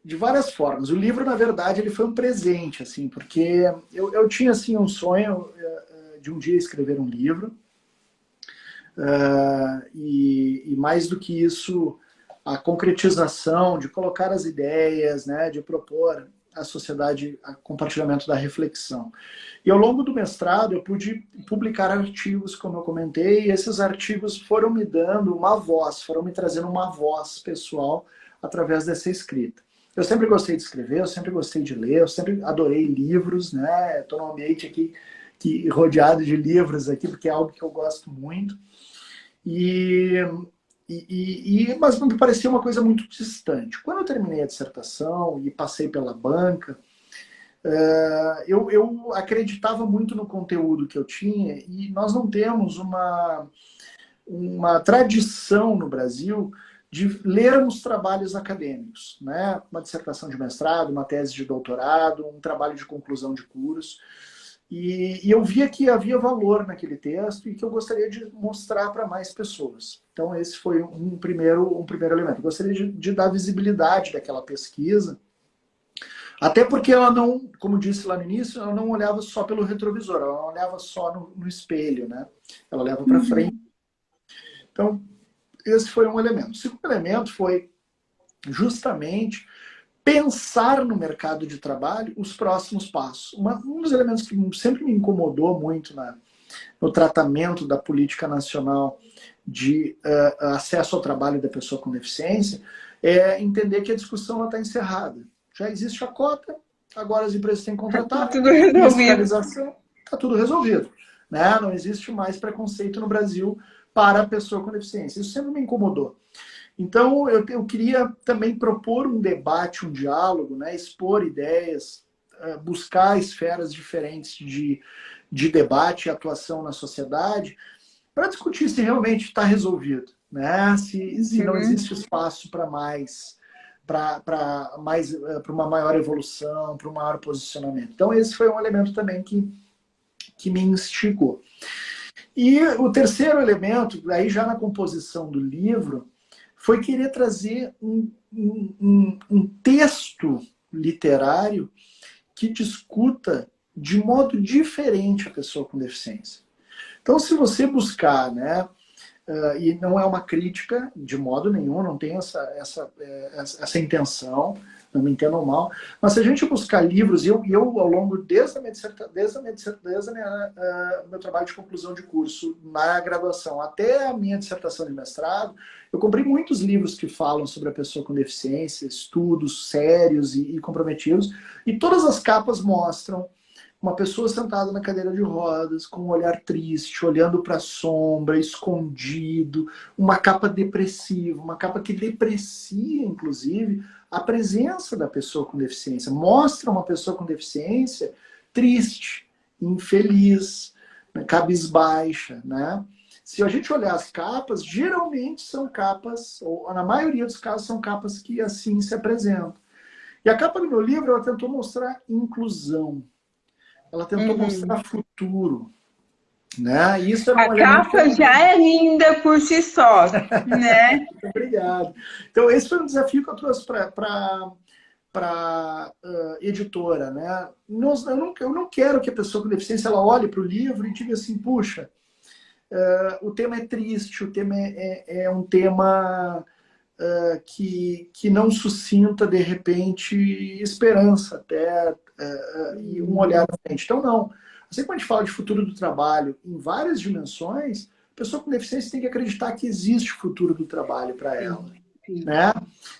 de várias formas. O livro, na verdade, ele foi um presente, assim, porque eu tinha, assim, um sonho de um dia escrever um livro. E mais do que isso, a concretização, de colocar as ideias, né, de propor à sociedade o compartilhamento da reflexão. E ao longo do mestrado eu pude publicar artigos, como eu comentei, e esses artigos foram me dando uma voz, foram me trazendo uma voz pessoal através dessa escrita. Eu sempre gostei de escrever, eu sempre gostei de ler, eu sempre adorei livros, né? Estou num ambiente aqui rodeado de livros aqui, porque é algo que eu gosto muito. Mas me parecia uma coisa muito distante. Quando eu terminei a dissertação e passei pela banca, eu acreditava muito no conteúdo que eu tinha, e nós não temos uma tradição no Brasil de lermos trabalhos acadêmicos, né? Uma dissertação de mestrado, uma tese de doutorado, um trabalho de conclusão de curso. E eu via que havia valor naquele texto e que eu gostaria de mostrar para mais pessoas. Então esse foi um primeiro elemento. Eu gostaria de dar visibilidade daquela pesquisa, até porque ela não, como disse lá no início, ela não olhava só pelo retrovisor, ela não olhava só no espelho, né? Ela olhava para frente. Então esse foi um elemento. O segundo elemento foi justamente pensar no mercado de trabalho os próximos passos. Um dos elementos que sempre me incomodou muito no tratamento da política nacional de acesso ao trabalho da pessoa com deficiência é entender que a discussão está encerrada. Já existe a cota, agora as empresas têm que contratar, fiscalização, está tudo resolvido. Né? Não existe mais preconceito no Brasil para a pessoa com deficiência. Isso sempre me incomodou. Então, eu queria também propor um debate, um diálogo, né? Expor ideias, buscar esferas diferentes de debate e atuação na sociedade, para discutir se realmente está resolvido, né? Se não existe espaço para mais, para uma maior evolução, para um maior posicionamento. Então, esse foi um elemento também que me instigou. E o terceiro elemento, aí já na composição do livro, foi querer trazer um texto literário que discuta de modo diferente a pessoa com deficiência. Então, se você buscar, né, e não é uma crítica de modo nenhum, não tenho essa intenção, não me entendam mal, mas se a gente buscar livros, eu ao longo, desde meu trabalho de conclusão de curso na graduação até a minha dissertação de mestrado, eu comprei muitos livros que falam sobre a pessoa com deficiência, estudos sérios e comprometidos, e todas as capas mostram uma pessoa sentada na cadeira de rodas, com um olhar triste, olhando para a sombra, escondido, uma capa depressiva, uma capa que deprecia, inclusive, a presença da pessoa com deficiência. Mostra uma pessoa com deficiência triste, infeliz, cabisbaixa, né? Se a gente olhar as capas, geralmente são capas, ou na maioria dos casos, são capas que assim se apresentam. E a capa do meu livro, ela tentou mostrar inclusão. Ela tentou mostrar futuro, né? Isso é A capa já é linda por si só, né? Obrigado. Então, esse foi um desafio que eu trouxe para editora, né? Eu não quero que a pessoa com deficiência ela olhe para o livro e diga assim, puxa, o tema é triste, o tema é um tema que não suscita, de repente, esperança até e um olhar à frente. Então, não. Assim como a gente fala de futuro do trabalho em várias dimensões, a pessoa com deficiência tem que acreditar que existe futuro do trabalho para ela. Né?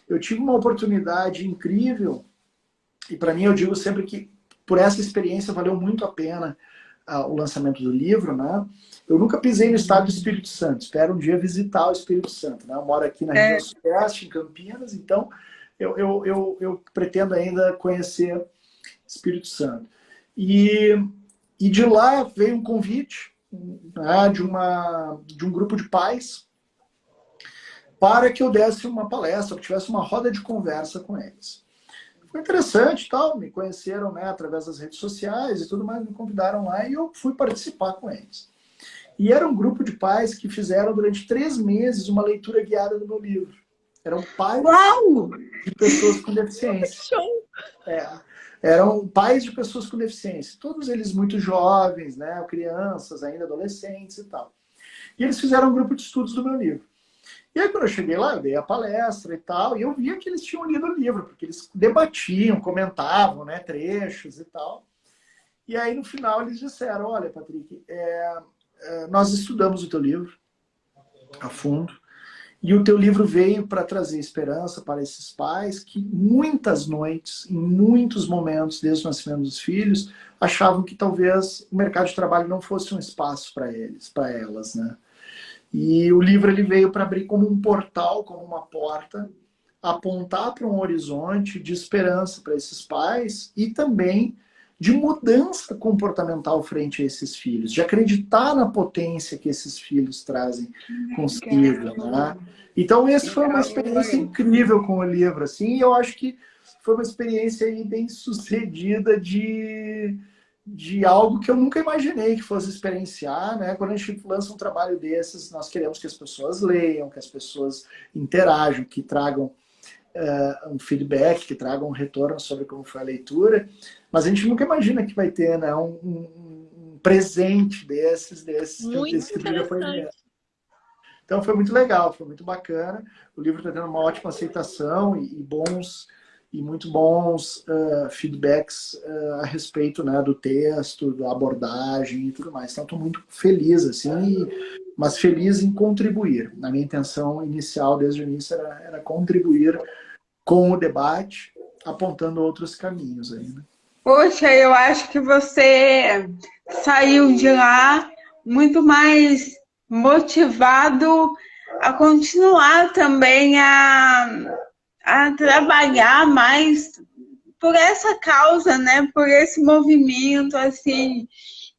Eu tive uma oportunidade incrível, e para mim eu digo sempre que por essa experiência valeu muito a pena o lançamento do livro, né? Eu nunca pisei no estado do Espírito Santo, espero um dia visitar o Espírito Santo, né? Eu moro aqui na região sudeste, em Campinas, então eu pretendo ainda conhecer Espírito Santo. E de lá veio um convite, né, de um grupo de pais para que eu desse uma palestra, que tivesse uma roda de conversa com eles. Foi interessante, tal, me conheceram, né, através das redes sociais e tudo mais, me convidaram lá e eu fui participar com eles. E era um grupo de pais que fizeram durante 3 meses uma leitura guiada do meu livro. Eram pais de pessoas com deficiência. Eram pais de pessoas com deficiência. Todos eles muito jovens, né, crianças, ainda adolescentes e tal. E eles fizeram um grupo de estudos do meu livro. E aí, quando eu cheguei lá, eu dei a palestra e tal, e eu via que eles tinham lido o livro, porque eles debatiam, comentavam, né, trechos e tal. E aí, no final, eles disseram, olha, Patrick, nós estudamos o teu livro a fundo, e o teu livro veio para trazer esperança para esses pais que muitas noites, em muitos momentos, desde o nascimento dos filhos, achavam que talvez o mercado de trabalho não fosse um espaço para eles, para elas, né? E o livro ele veio para abrir como um portal, como uma porta, apontar para um horizonte de esperança para esses pais e também de mudança comportamental frente a esses filhos, de acreditar na potência que esses filhos trazem consigo, né? Então, essa foi uma experiência incrível com o livro, assim, e eu acho que foi uma experiência aí bem sucedida de algo que eu nunca imaginei que fosse experienciar, né? Quando a gente lança um trabalho desses, nós queremos que as pessoas leiam, que as pessoas interajam, que tragam um feedback, que tragam um retorno sobre como foi a leitura, mas a gente nunca imagina que vai ter, né, um presente desse tipo de depoimento. Então foi muito legal, foi muito bacana. O livro está tendo uma ótima aceitação e muito bons feedbacks a respeito, né, do texto, da abordagem e tudo mais. Então estou muito feliz, assim, mas feliz em contribuir. A minha intenção inicial, desde o início, era contribuir com o debate, apontando outros caminhos aí, né? Poxa, eu acho que você saiu de lá muito mais motivado a continuar também a trabalhar mais por essa causa, né? Por esse movimento, assim.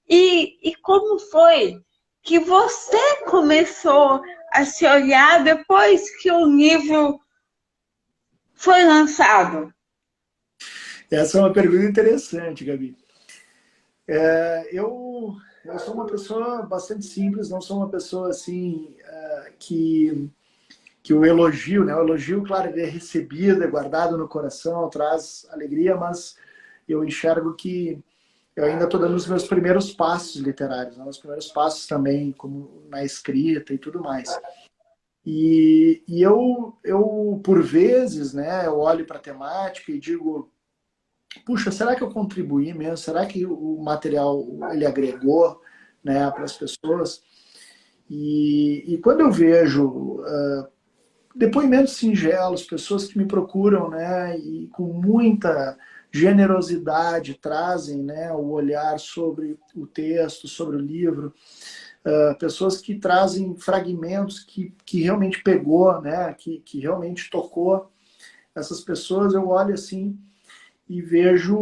E como foi que você começou a se olhar depois que o livro foi lançado? Essa é uma pergunta interessante, Gabi. Eu sou uma pessoa bastante simples, não sou uma pessoa assim que o elogio, né? O elogio, claro, ele é recebido, é guardado no coração, traz alegria, mas eu enxergo que eu ainda estou dando os meus primeiros passos literários, né? Os primeiros passos também, como na escrita e tudo mais. E eu, por vezes, né, eu olho para a temática e digo, puxa, será que eu contribuí mesmo? Será que o material ele agregou, né, para as pessoas? E quando eu vejo depoimentos singelos, pessoas que me procuram, né, e com muita generosidade trazem, né, o olhar sobre o texto, sobre o livro, pessoas que trazem fragmentos que realmente pegou, né, que realmente tocou essas pessoas, eu olho assim e vejo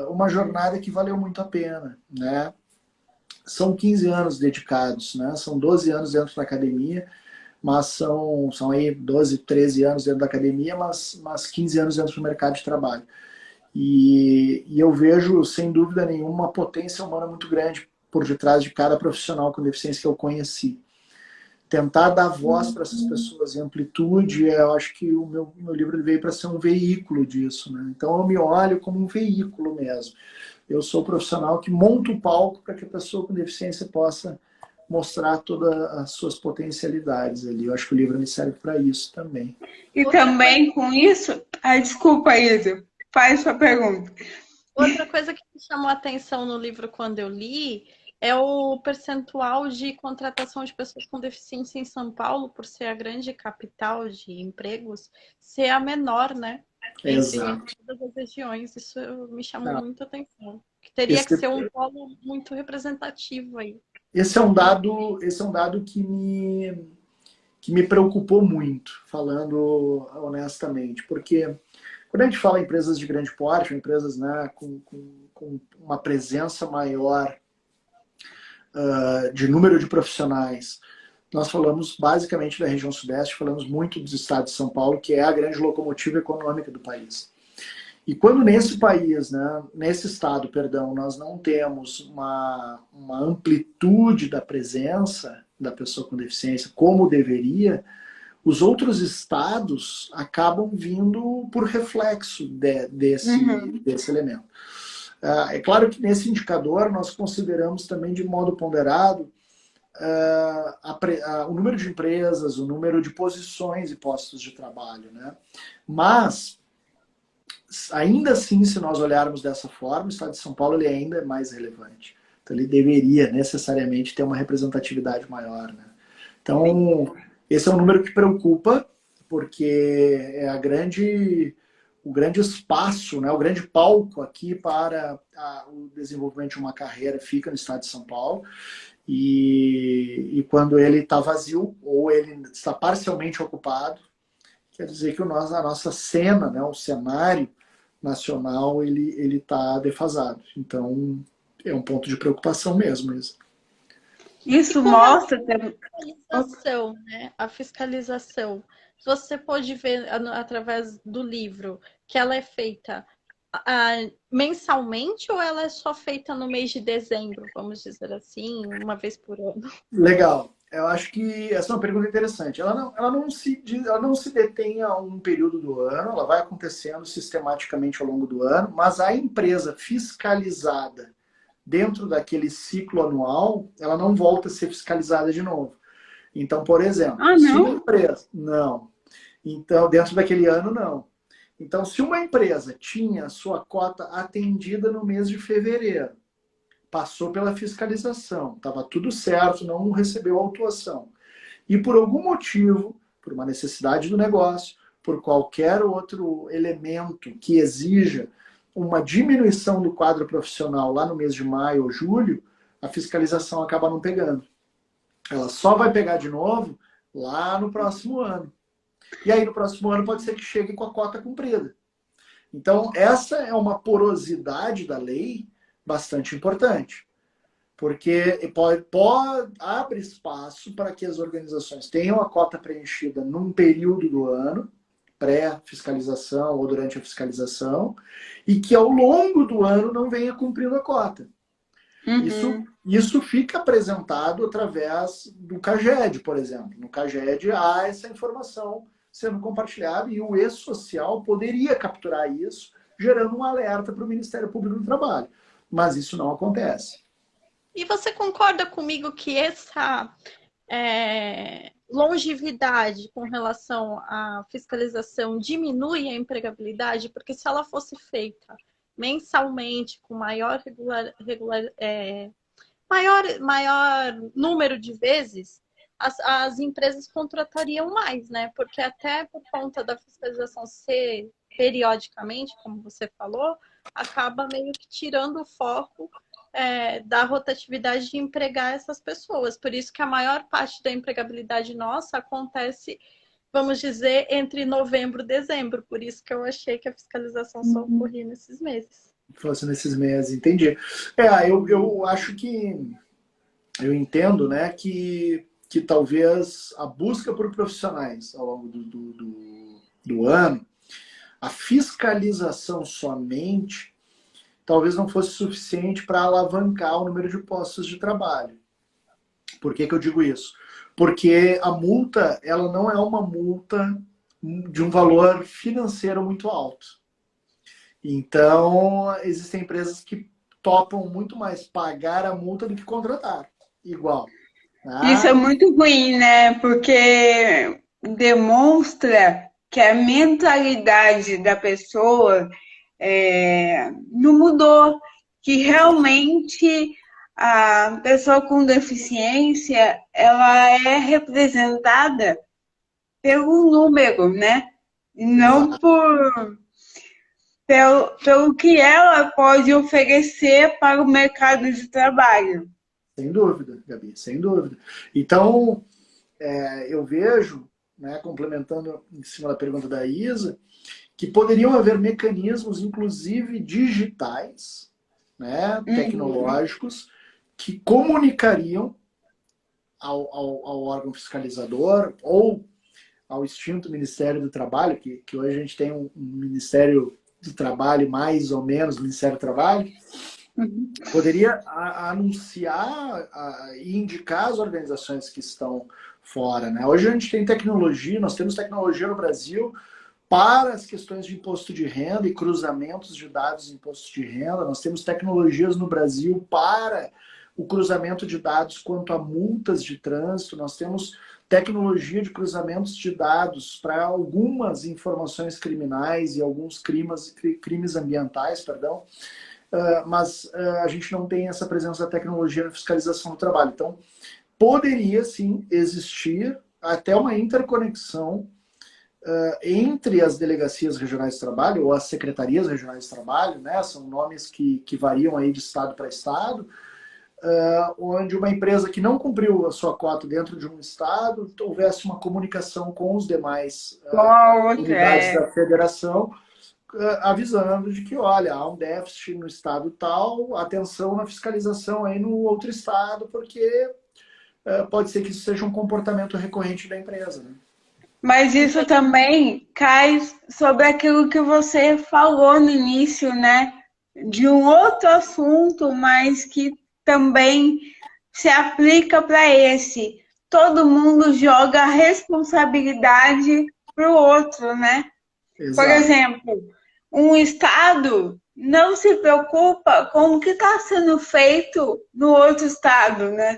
uma jornada que valeu muito a pena, né? São 15 anos dedicados, né? São 12 anos dentro da academia, mas são aí 12, 13 anos dentro da academia, mas 15 anos dentro do mercado de trabalho. E eu vejo, sem dúvida nenhuma, uma potência humana muito grande por detrás de cada profissional com deficiência que eu conheci. Tentar dar voz para essas pessoas em amplitude, eu acho que o meu livro veio para ser um veículo disso, né? Então eu me olho como um veículo mesmo. Eu sou o profissional que monta o palco para que a pessoa com deficiência possa mostrar todas as suas potencialidades ali. Eu acho que o livro me serve para isso também. E também com isso... Ai, desculpa, Isa. Faz sua pergunta. Outra coisa que me chamou a atenção no livro quando eu li é o percentual de contratação de pessoas com deficiência em São Paulo, por ser a grande capital de empregos, ser a menor, né? Exato. Entre todas as regiões. Isso me chamou muito a atenção. Que teria que Esse, ser um polo muito representativo aí. esse é um dado que me preocupou muito, falando honestamente, porque quando a gente fala em empresas de grande porte, empresas, né, com uma presença maior de número de profissionais, nós falamos basicamente da região sudeste, falamos muito dos estados de São Paulo, que é a grande locomotiva econômica do país. E quando nesse país, né, nesse estado, perdão, nós não temos uma amplitude da presença da pessoa com deficiência como deveria, os outros estados acabam vindo por reflexo desse elemento. É claro que nesse indicador nós consideramos também de modo ponderado o número de empresas, o número de posições e postos de trabalho, né? Mas ainda assim, se nós olharmos dessa forma, o estado de São Paulo ele ainda é mais relevante. Então ele deveria necessariamente ter uma representatividade maior, né? Então esse é um número que preocupa, porque é o grande espaço, né, o grande palco aqui para o desenvolvimento de uma carreira fica no estado de São Paulo. E quando ele está vazio ou ele está parcialmente ocupado, quer dizer que a nossa cena, né, o cenário nacional, ele está defasado. Então é um ponto de preocupação mesmo isso. Isso mostra... A fiscalização, né? A fiscalização. Você pode ver através do livro que ela é feita mensalmente ou ela é só feita no mês de dezembro, vamos dizer assim, uma vez por ano? Legal. Eu acho que essa é uma pergunta interessante. Ela não se detém a um período do ano, ela vai acontecendo sistematicamente ao longo do ano, mas a empresa fiscalizada dentro daquele ciclo anual, ela não volta a ser fiscalizada de novo. Então, por exemplo, se uma empresa... Não. Então, dentro daquele ano, não. Então, se uma empresa tinha a sua cota atendida no mês de fevereiro, passou pela fiscalização, estava tudo certo, não recebeu autuação, e por algum motivo, por uma necessidade do negócio, por qualquer outro elemento que exija uma diminuição do quadro profissional lá no mês de maio ou julho, a fiscalização acaba não pegando. Ela só vai pegar de novo lá no próximo ano. E aí no próximo ano pode ser que chegue com a cota cumprida. Então essa é uma porosidade da lei bastante importante. Porque abre espaço para que as organizações tenham a cota preenchida num período do ano, pré-fiscalização ou durante a fiscalização, e que ao longo do ano não venha cumprindo a cota. Isso fica apresentado através do CAGED, por exemplo. No CAGED há essa informação sendo compartilhada e o E-Social poderia capturar isso, gerando um alerta para o Ministério Público do Trabalho. Mas isso não acontece. E você concorda comigo que essa longevidade com relação à fiscalização diminui a empregabilidade? Porque se ela fosse feita mensalmente, com maior maior número de vezes, as empresas contratariam mais, né? Porque até por conta da fiscalização ser periodicamente, como você falou, acaba meio que tirando o foco da rotatividade de empregar essas pessoas. Por isso que a maior parte da empregabilidade nossa acontece, vamos dizer, entre novembro e dezembro. Por isso que eu achei que a fiscalização só ocorria nesses meses. Fosse nesses meses, entendi. Eu acho que eu entendo, né, que talvez a busca por profissionais ao longo do ano, a fiscalização somente, talvez não fosse suficiente para alavancar o número de postos de trabalho. Por que eu digo isso? Porque a multa, ela não é uma multa de um valor financeiro muito alto. Então, existem empresas que topam muito mais pagar a multa do que contratar. Igual. Isso é muito ruim, né? Porque demonstra que a mentalidade da pessoa não mudou, que realmente a pessoa com deficiência ela é representada pelo número, né? E não pelo que ela pode oferecer para o mercado de trabalho. Sem dúvida, Gabi, sem dúvida. Então, eu vejo, né, complementando em cima da pergunta da Isa, que poderiam haver mecanismos, inclusive digitais, né, tecnológicos, que comunicariam ao órgão fiscalizador ou ao extinto Ministério do Trabalho, que hoje a gente tem um Ministério do Trabalho, mais ou menos, Ministério do Trabalho, poderia anunciar e indicar as organizações que estão fora, né? Hoje a gente tem tecnologia, nós temos tecnologia no Brasil para as questões de imposto de renda e cruzamentos de dados de imposto de renda. Nós temos tecnologias no Brasil para o cruzamento de dados quanto a multas de trânsito. Nós temos tecnologia de cruzamentos de dados para algumas informações criminais e alguns crimes ambientais, perdão. Mas a gente não tem essa presença da tecnologia na fiscalização do trabalho. Então, poderia sim existir até uma interconexão entre as delegacias regionais de trabalho ou as secretarias regionais de trabalho, né? São nomes que variam aí de estado para estado, onde uma empresa que não cumpriu a sua cota dentro de um estado houvesse uma comunicação com os demais unidades da federação, avisando de que, olha, há um déficit no estado tal, atenção na fiscalização aí no outro estado, porque pode ser que isso seja um comportamento recorrente da empresa, né? Mas isso também cai sobre aquilo que você falou no início, né? De um outro assunto, mas que também se aplica para esse. Todo mundo joga a responsabilidade para o outro, né? Exato. Por exemplo, um estado não se preocupa com o que está sendo feito no outro estado, né?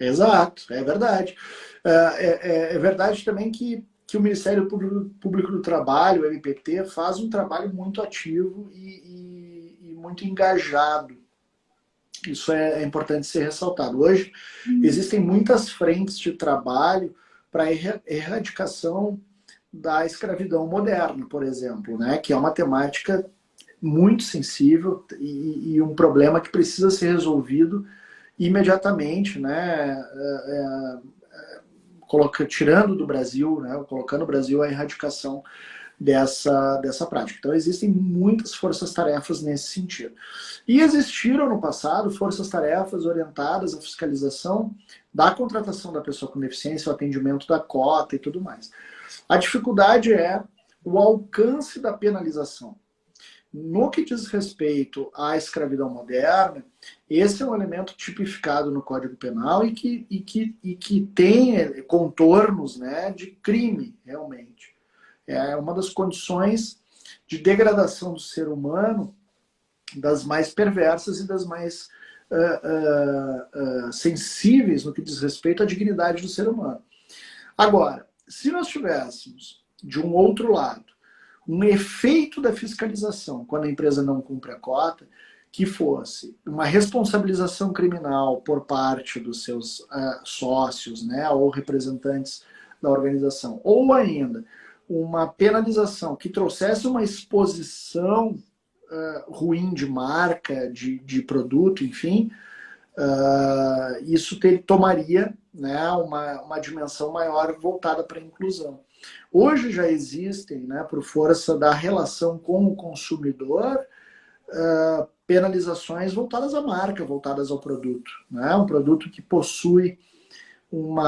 Exato, é verdade. É verdade também que o Ministério Público do Trabalho, o MPT, faz um trabalho muito ativo e muito engajado. Isso é importante ser ressaltado. Hoje, existem muitas frentes de trabalho para a erradicação da escravidão moderna, por exemplo, né? Que é uma temática muito sensível e um problema que precisa ser resolvido imediatamente, né, tirando do Brasil, né, colocando o Brasil à erradicação dessa prática. Então, existem muitas forças-tarefas nesse sentido. E existiram no passado forças-tarefas orientadas à fiscalização da contratação da pessoa com deficiência, o atendimento da cota e tudo mais. A dificuldade é o alcance da penalização. No que diz respeito à escravidão moderna, esse é um elemento tipificado no Código Penal e que tem contornos, né, de crime, realmente. É uma das condições de degradação do ser humano, das mais perversas e das mais sensíveis no que diz respeito à dignidade do ser humano. Agora, se nós tivéssemos, de um outro lado, um efeito da fiscalização, quando a empresa não cumpre a cota, que fosse uma responsabilização criminal por parte dos seus sócios, né, ou representantes da organização, ou ainda uma penalização que trouxesse uma exposição ruim de marca, de produto, enfim, isso tomaria, né, uma dimensão maior voltada para a inclusão. Hoje já existem, né, por força da relação com o consumidor, penalizações voltadas à marca, voltadas ao produto. Né? Um produto que possui um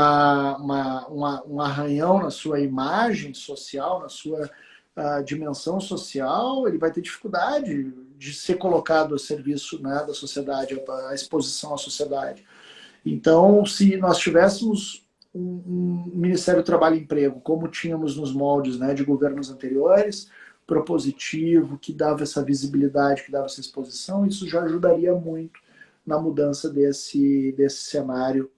arranhão na sua imagem social, na sua dimensão social, ele vai ter dificuldade de ser colocado a serviço, né, da sociedade, à exposição à sociedade. Então, se nós tivéssemos um Ministério do Trabalho e Emprego, como tínhamos nos moldes, né, de governos anteriores, propositivo, que dava essa visibilidade, que dava essa exposição, isso já ajudaria muito na mudança desse cenário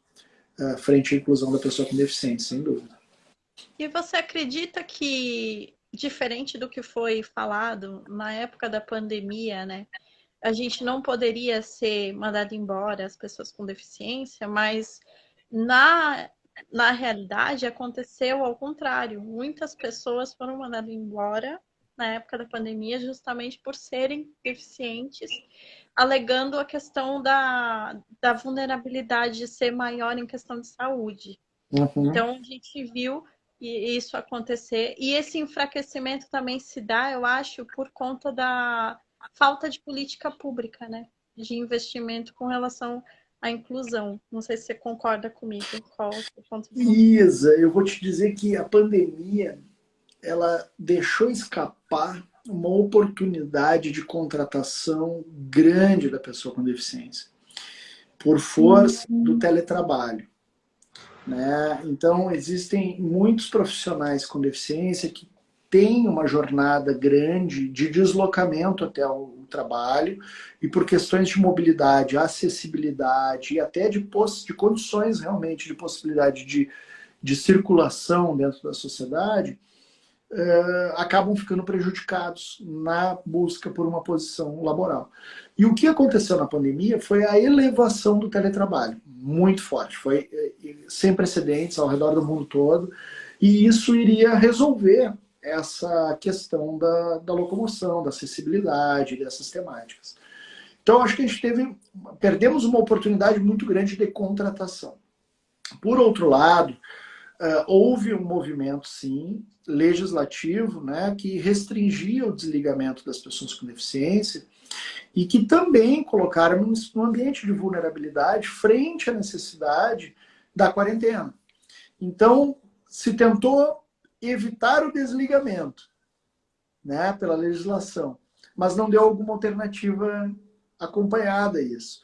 frente à inclusão da pessoa com deficiência, sem dúvida. E você acredita que, diferente do que foi falado na época da pandemia, né, a gente não poderia ser mandado embora as pessoas com deficiência, mas na realidade aconteceu ao contrário. Muitas pessoas foram mandadas embora na época da pandemia justamente por serem deficientes, alegando a questão da vulnerabilidade de ser maior em questão de saúde. Uhum. Então, a gente viu isso acontecer. E esse enfraquecimento também se dá, eu acho, por conta da falta de política pública, né? De investimento com relação à inclusão. Não sei se você concorda comigo. Qual é o ponto de vista? Isa, eu vou te dizer que a pandemia, ela deixou escapar uma oportunidade de contratação grande da pessoa com deficiência, por força do teletrabalho. Né? Então, existem muitos profissionais com deficiência que têm uma jornada grande de deslocamento até o trabalho e por questões de mobilidade, acessibilidade e até de condições realmente de possibilidade de circulação dentro da sociedade, acabam ficando prejudicados na busca por uma posição laboral. E o que aconteceu na pandemia foi a elevação do teletrabalho, muito forte, foi sem precedentes ao redor do mundo todo, e isso iria resolver essa questão da locomoção, da acessibilidade, dessas temáticas. Então, acho que a gente perdemos uma oportunidade muito grande de contratação. Por outro lado, houve um movimento, sim, legislativo, né, que restringia o desligamento das pessoas com deficiência e que também colocaram num ambiente de vulnerabilidade frente à necessidade da quarentena. Então, se tentou evitar o desligamento, né, pela legislação, mas não deu alguma alternativa acompanhada a isso.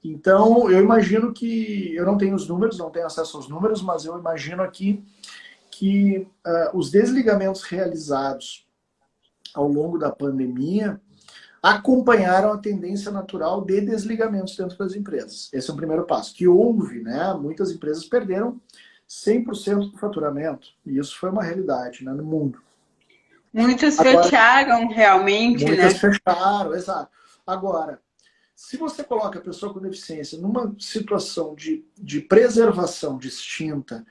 Então, eu imagino que, eu não tenho os números, não tenho acesso aos números, mas eu imagino aqui que os desligamentos realizados ao longo da pandemia acompanharam a tendência natural de desligamentos dentro das empresas. Esse é o primeiro passo. Que houve, né? Muitas empresas perderam 100% do faturamento. E isso foi uma realidade, né, no mundo. Muitas fecharam realmente, muitas né? Fecharam, exato. Agora, se você coloca a pessoa com deficiência numa situação de preservação distinta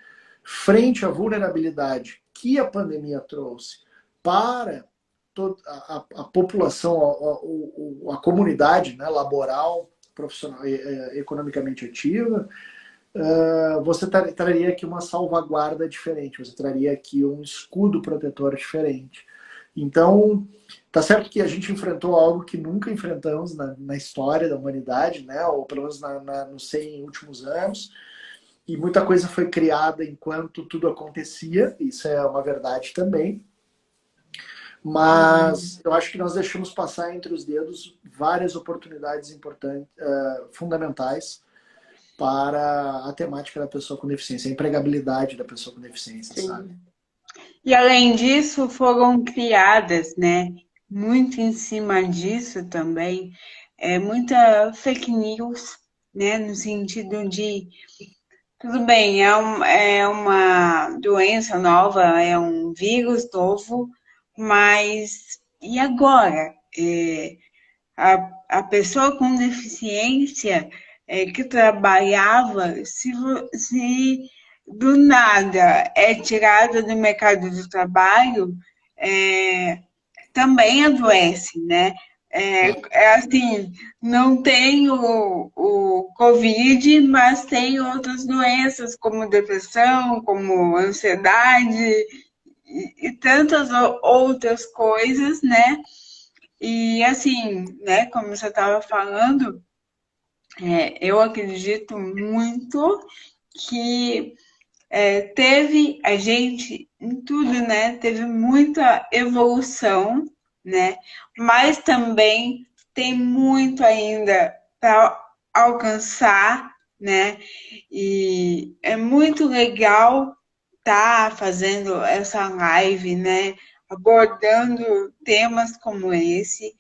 frente à vulnerabilidade que a pandemia trouxe para toda a população, a comunidade, né, laboral profissional, economicamente ativa, você traria aqui uma salvaguarda diferente, você traria aqui um escudo protetor diferente. Então, tá certo que a gente enfrentou algo que nunca enfrentamos na história da humanidade, né? Ou pelo menos nos 100 últimos anos, e muita coisa foi criada enquanto tudo acontecia, isso é uma verdade também. Mas eu acho que nós deixamos passar entre os dedos várias oportunidades importantes, fundamentais para a temática da pessoa com deficiência, a empregabilidade da pessoa com deficiência, Sim. sabe? E além disso, foram criadas, né, muito em cima disso também, muita fake news, né, no sentido de, tudo bem, é uma doença nova, é um vírus novo, mas e agora? A pessoa com deficiência que trabalhava, se do nada é tirada do mercado de trabalho, também adoece, né? Assim, não tem o Covid, mas tem outras doenças, como depressão, como ansiedade e tantas outras coisas, né? E assim, né, como você estava falando, eu acredito muito que teve a gente em tudo, né? Teve muita evolução, né? Mas também tem muito ainda para alcançar, né? E é muito legal estar fazendo essa live, né? Abordando temas como esse.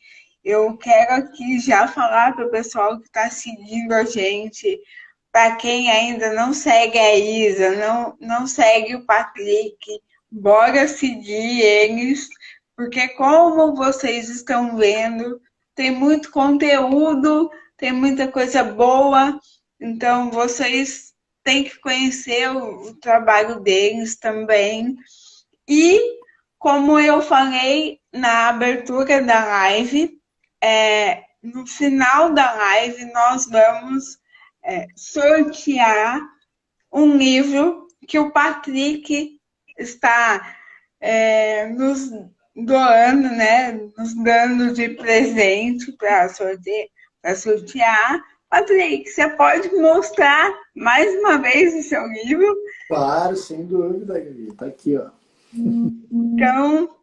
Eu quero aqui já falar para o pessoal que está seguindo a gente, para quem ainda não segue a Isa, não segue o Patrick, bora seguir eles, porque como vocês estão vendo, tem muito conteúdo, tem muita coisa boa, então vocês têm que conhecer o trabalho deles também. E, como eu falei na abertura da live, no final da live nós vamos sortear um livro que o Patrick está nos doando, né? Nos dando de presente para sortear. Patrick, você pode mostrar mais uma vez o seu livro? Claro, sem dúvida, Gabi. Tá aqui, ó. Então,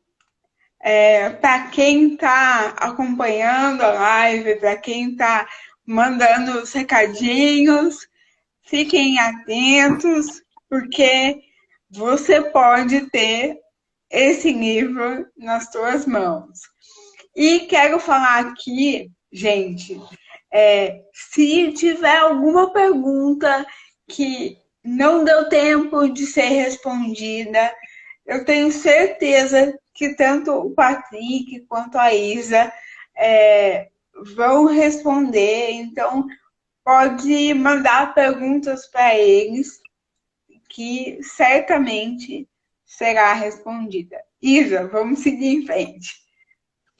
para quem está acompanhando a live, para quem está mandando os recadinhos, fiquem atentos, porque você pode ter esse livro nas suas mãos. E quero falar aqui, gente, se tiver alguma pergunta que não deu tempo de ser respondida, eu tenho certeza que tanto o Patrick quanto a Isa vão responder. Então, pode mandar perguntas para eles, que certamente será respondida. Isa, vamos seguir em frente.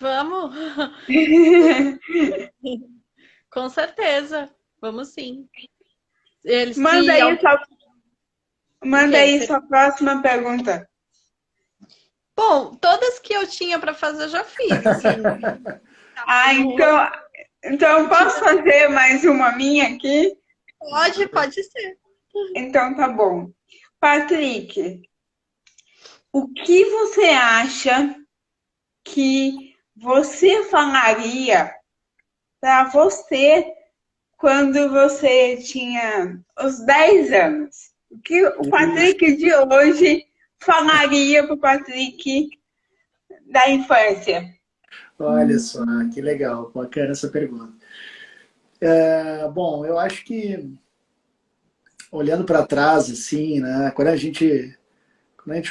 Vamos? Com certeza. Vamos sim. Manda aí sua próxima pergunta. Bom, todas que eu tinha para fazer eu já fiz, assim. Então eu posso fazer mais uma minha aqui? Pode ser. Então tá bom. Patrick, o que você acha que você falaria para você quando você tinha os 10 anos? O que o Patrick de hoje falaria para o Patrick da infância? Olha só, que legal, bacana essa pergunta. Bom, eu acho que olhando para trás, assim, né, quando a gente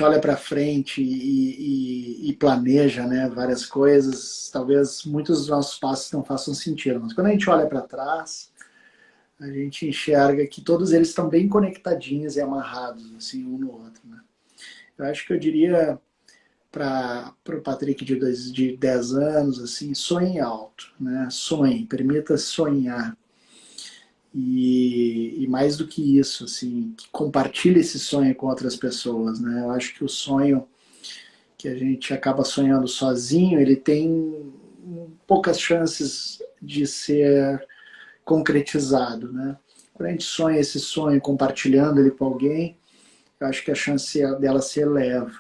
olha para frente e planeja, né, várias coisas, talvez muitos dos nossos passos não façam sentido, mas quando a gente olha para trás, a gente enxerga que todos eles estão bem conectadinhos e amarrados, assim, um no outro, né? Eu acho que eu diria para o Patrick de 10 anos, assim, sonhe alto, né? Sonhe, permita sonhar. E mais do que isso, assim, que compartilhe esse sonho com outras pessoas, né? Eu acho que o sonho que a gente acaba sonhando sozinho, ele tem poucas chances de ser concretizado, né? Quando a gente sonha esse sonho compartilhando ele com alguém, eu acho que a chance dela se eleva.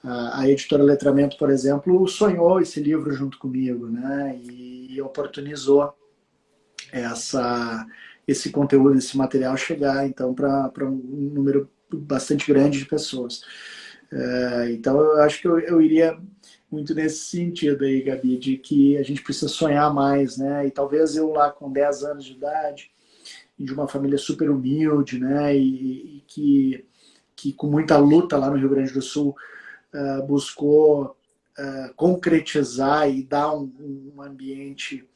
A editora Letramento, por exemplo, sonhou esse livro junto comigo, né? E oportunizou esse conteúdo, esse material chegar, então, para um número bastante grande de pessoas. Então, eu acho que eu iria muito nesse sentido aí, Gabi, de que a gente precisa sonhar mais, né? E talvez eu lá com 10 anos de idade, de uma família super humilde, né? E que com muita luta lá no Rio Grande do Sul buscou concretizar e dar um ambiente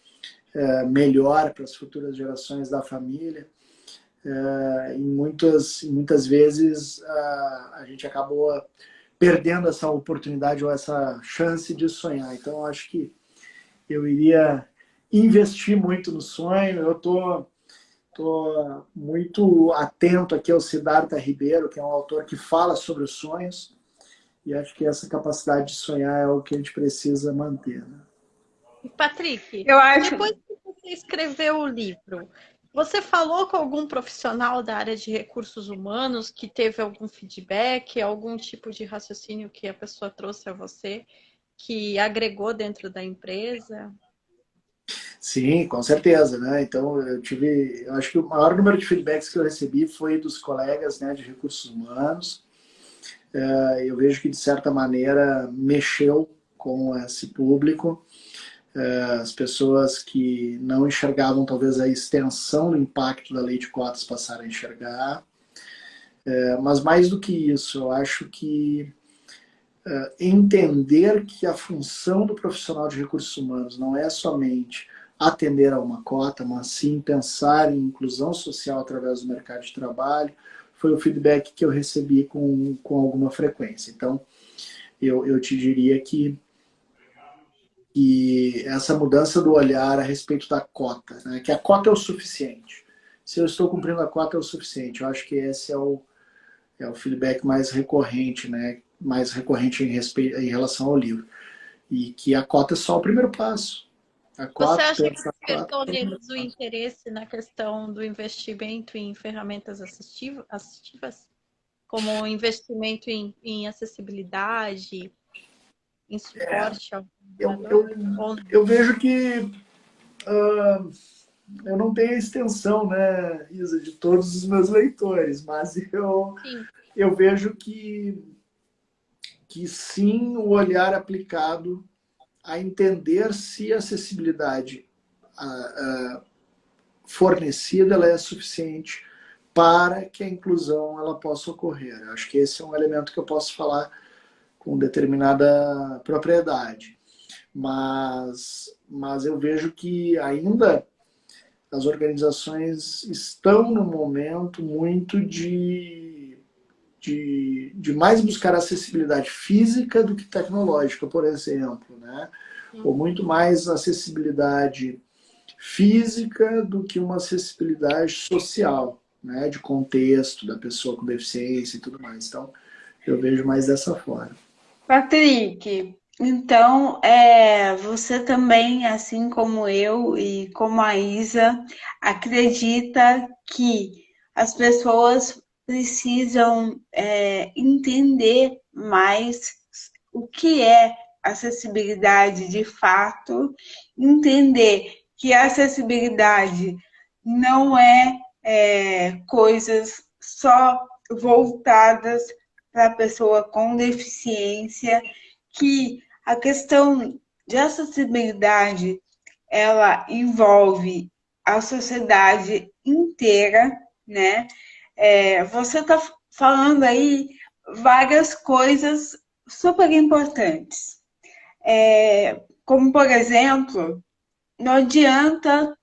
melhor para as futuras gerações da família. E muitas vezes a gente acabou perdendo essa oportunidade ou essa chance de sonhar. Então, eu acho que eu iria investir muito no sonho. Eu tô muito atento aqui ao Siddhartha Ribeiro, que é um autor que fala sobre os sonhos, e acho que essa capacidade de sonhar é o que a gente precisa manter, né? Patrick, Eu acho. depois que você escreveu o livro, você falou com algum profissional da área de recursos humanos que teve algum feedback, algum tipo de raciocínio que a pessoa trouxe a você, que agregou dentro da empresa? Sim, com certeza, né? Então eu acho que o maior número de feedbacks que eu recebi foi dos colegas, né, de recursos humanos. Eu vejo que de certa maneira mexeu com esse público. As pessoas que não enxergavam talvez a extensão do impacto da lei de cotas passaram a enxergar. Mas mais do que isso, eu acho que entender que a função do profissional de recursos humanos não é somente atender a uma cota, mas sim pensar em inclusão social através do mercado de trabalho, foi o feedback que eu recebi com alguma frequência. Então, eu te diria que essa mudança do olhar a respeito da cota, né? Que a cota é o suficiente. Se eu estou cumprindo a cota é o suficiente. Eu acho que esse é o feedback mais recorrente, né? Mais recorrente em relação ao livro. E que a cota é só o primeiro passo. Você acha que despertou neles o interesse na questão do investimento em ferramentas assistivas? Como investimento em acessibilidade, em suporte ao eu vejo que eu não tenho a extensão, né, Isa, de todos os meus leitores, mas eu vejo que sim, o olhar aplicado a entender se a acessibilidade fornecida ela é suficiente para que a inclusão ela possa ocorrer. Eu acho que esse é um elemento que eu posso falar com determinada propriedade. Mas eu vejo que ainda as organizações estão no momento muito de mais buscar acessibilidade física do que tecnológica, por exemplo, né? Ou muito mais acessibilidade física do que uma acessibilidade social, né? De contexto da pessoa com deficiência e tudo mais. Então, eu vejo mais dessa forma. Patrick, então, você também, assim como eu e como a Isa, acredita que as pessoas precisam entender mais o que é acessibilidade de fato, entender que a acessibilidade não é coisas só voltadas para a pessoa com deficiência, que a questão de acessibilidade ela envolve a sociedade inteira, né? Você está falando aí várias coisas super importantes, como por exemplo, não adianta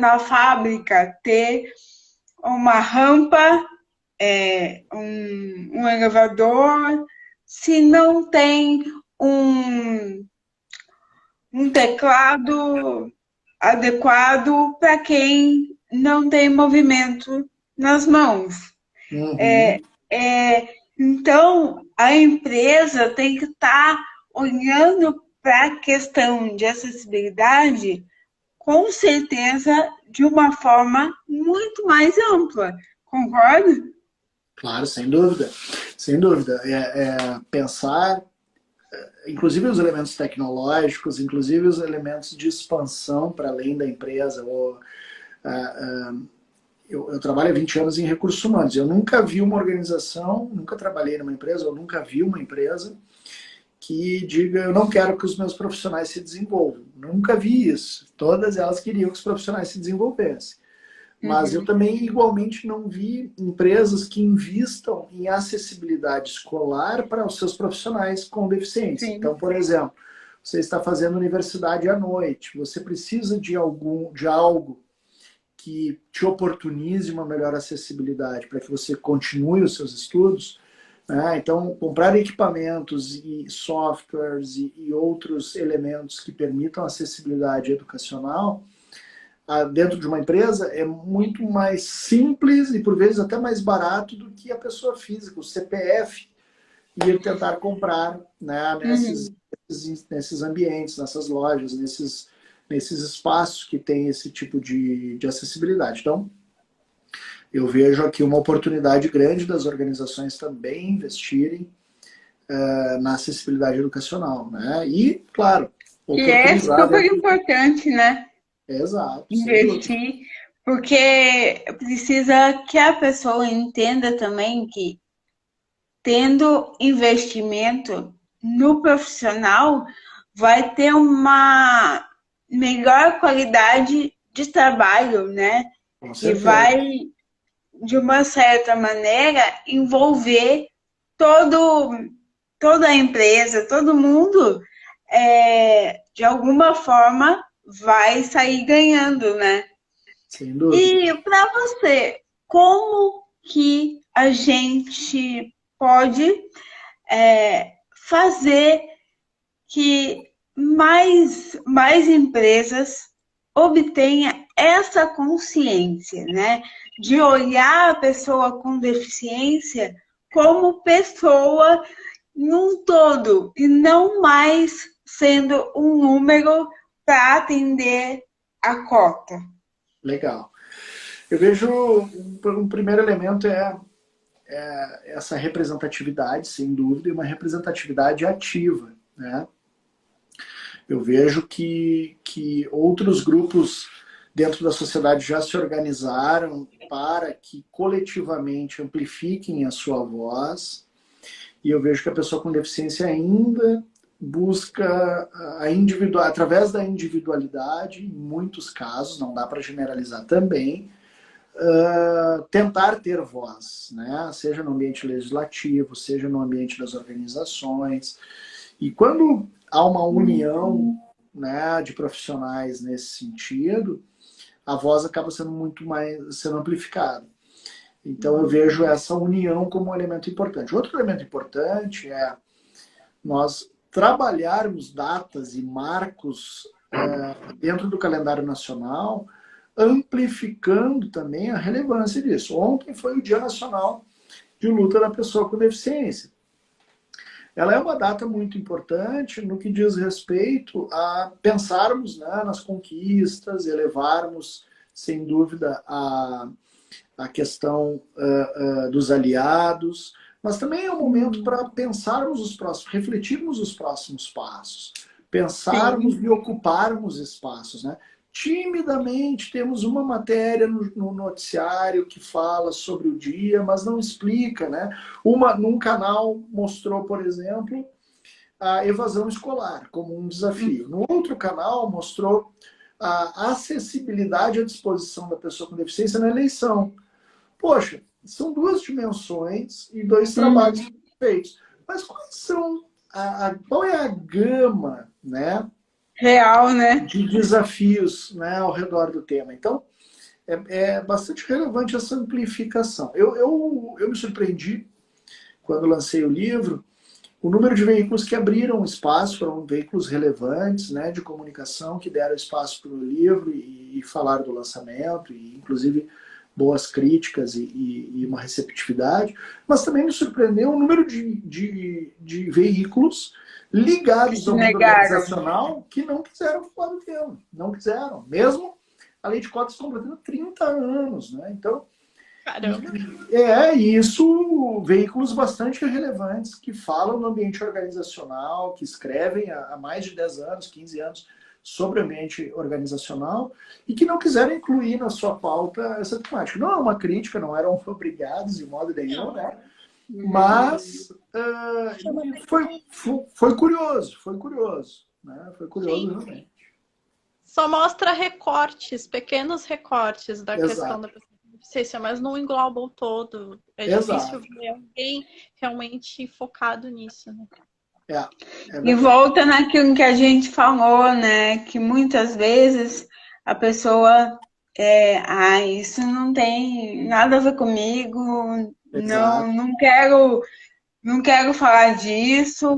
na fábrica ter uma rampa, um elevador, se não tem um teclado adequado para quem não tem movimento nas mãos. Uhum. Então, a empresa tem que estar olhando para a questão de acessibilidade, com certeza, de uma forma muito mais ampla. Concorda? Claro, sem dúvida. Sem dúvida. Pensar, inclusive os elementos tecnológicos, inclusive os elementos de expansão para além da empresa. Eu trabalho há 20 anos em recursos humanos. Eu nunca vi uma organização, nunca trabalhei numa empresa, eu nunca vi uma empresa que diga eu não quero que os meus profissionais se desenvolvam. Nunca vi isso. Todas elas queriam que os profissionais se desenvolvessem. Mas eu Uhum. também, igualmente, não vi empresas que invistam em acessibilidade escolar para os seus profissionais com deficiência. Sim. Então, por exemplo, você está fazendo universidade à noite, você precisa de algo que te oportunize uma melhor acessibilidade para que você continue os seus estudos, né? Então, comprar equipamentos e softwares e outros elementos que permitam acessibilidade educacional dentro de uma empresa é muito mais simples e, por vezes, até mais barato do que a pessoa física, o CPF, ir tentar comprar, né, Uhum. nesses ambientes, nessas lojas, nesses espaços que tem esse tipo de acessibilidade. Então, eu vejo aqui uma oportunidade grande das organizações também investirem na acessibilidade educacional, né? E, claro, Que é oportunizar super dentro... importante, né? Exato, sem dúvida. Investir, porque precisa que a pessoa entenda também que tendo investimento no profissional, vai ter uma melhor qualidade de trabalho, né? Com E certeza. vai, de uma certa maneira, envolver todo, toda a empresa, todo mundo, de alguma forma, vai sair ganhando, né? Sem dúvida. E para você, como que a gente pode fazer que mais empresas obtenham essa consciência, né? De olhar a pessoa com deficiência como pessoa num todo e não mais sendo um número para atender a cota. Legal. Eu vejo um primeiro elemento essa representatividade, sem dúvida, e uma representatividade ativa, né? Eu vejo que outros grupos dentro da sociedade já se organizaram para que coletivamente amplifiquem a sua voz, e eu vejo que a pessoa com deficiência ainda busca através da individualidade, em muitos casos, não dá para generalizar também, tentar ter voz, né? Seja no ambiente legislativo, seja no ambiente das organizações. E quando há uma união, né, de profissionais nesse sentido, a voz acaba sendo muito mais sendo amplificada. Então eu vejo essa união como um elemento importante. Outro elemento importante é nós trabalharmos datas e marcos dentro do calendário nacional, amplificando também a relevância disso. Ontem foi o Dia Nacional de Luta da Pessoa com Deficiência. Ela é uma data muito importante no que diz respeito a pensarmos, né, nas conquistas, elevarmos, sem dúvida, a questão dos aliados, mas também é um momento para pensarmos os próximos, refletirmos os próximos passos, pensarmos Sim. e ocuparmos espaços, né? Timidamente temos uma matéria no noticiário que fala sobre o dia, mas não explica, né? Num canal mostrou, por exemplo, a evasão escolar como um desafio. No outro canal mostrou a acessibilidade à disposição da pessoa com deficiência na eleição. Poxa, são duas dimensões e dois trabalhos feitos. Mas qual é a gama, né, Real, né? de desafios, né, ao redor do tema? Então, é bastante relevante essa amplificação. Eu me surpreendi quando lancei o livro, o número de veículos que abriram espaço, foram veículos relevantes, né, de comunicação, que deram espaço para o livro e falaram do lançamento, e inclusive boas críticas e uma receptividade, mas também me surpreendeu o número de veículos ligados ao mundo Negaram. organizacional que não quiseram falar do tema, não quiseram, mesmo a lei de cotas completando 30 anos, né? Então, Caramba. isso, veículos bastante relevantes que falam no ambiente organizacional, que escrevem há mais de 10 anos, 15 anos sobre ambiente organizacional e que não quiseram incluir na sua pauta essa temática. Não é uma crítica, não eram obrigados de modo nenhum, né? Mas foi curioso, né? Foi curioso realmente. Só mostra recortes, pequenos recortes da questão Exato. da pessoa com deficiência, mas não engloba o todo. É Exato. difícil ver alguém realmente focado nisso, né? E volta naquilo que a gente falou, né? Que muitas vezes a pessoa isso não tem nada a ver comigo, Exato. não quero falar disso.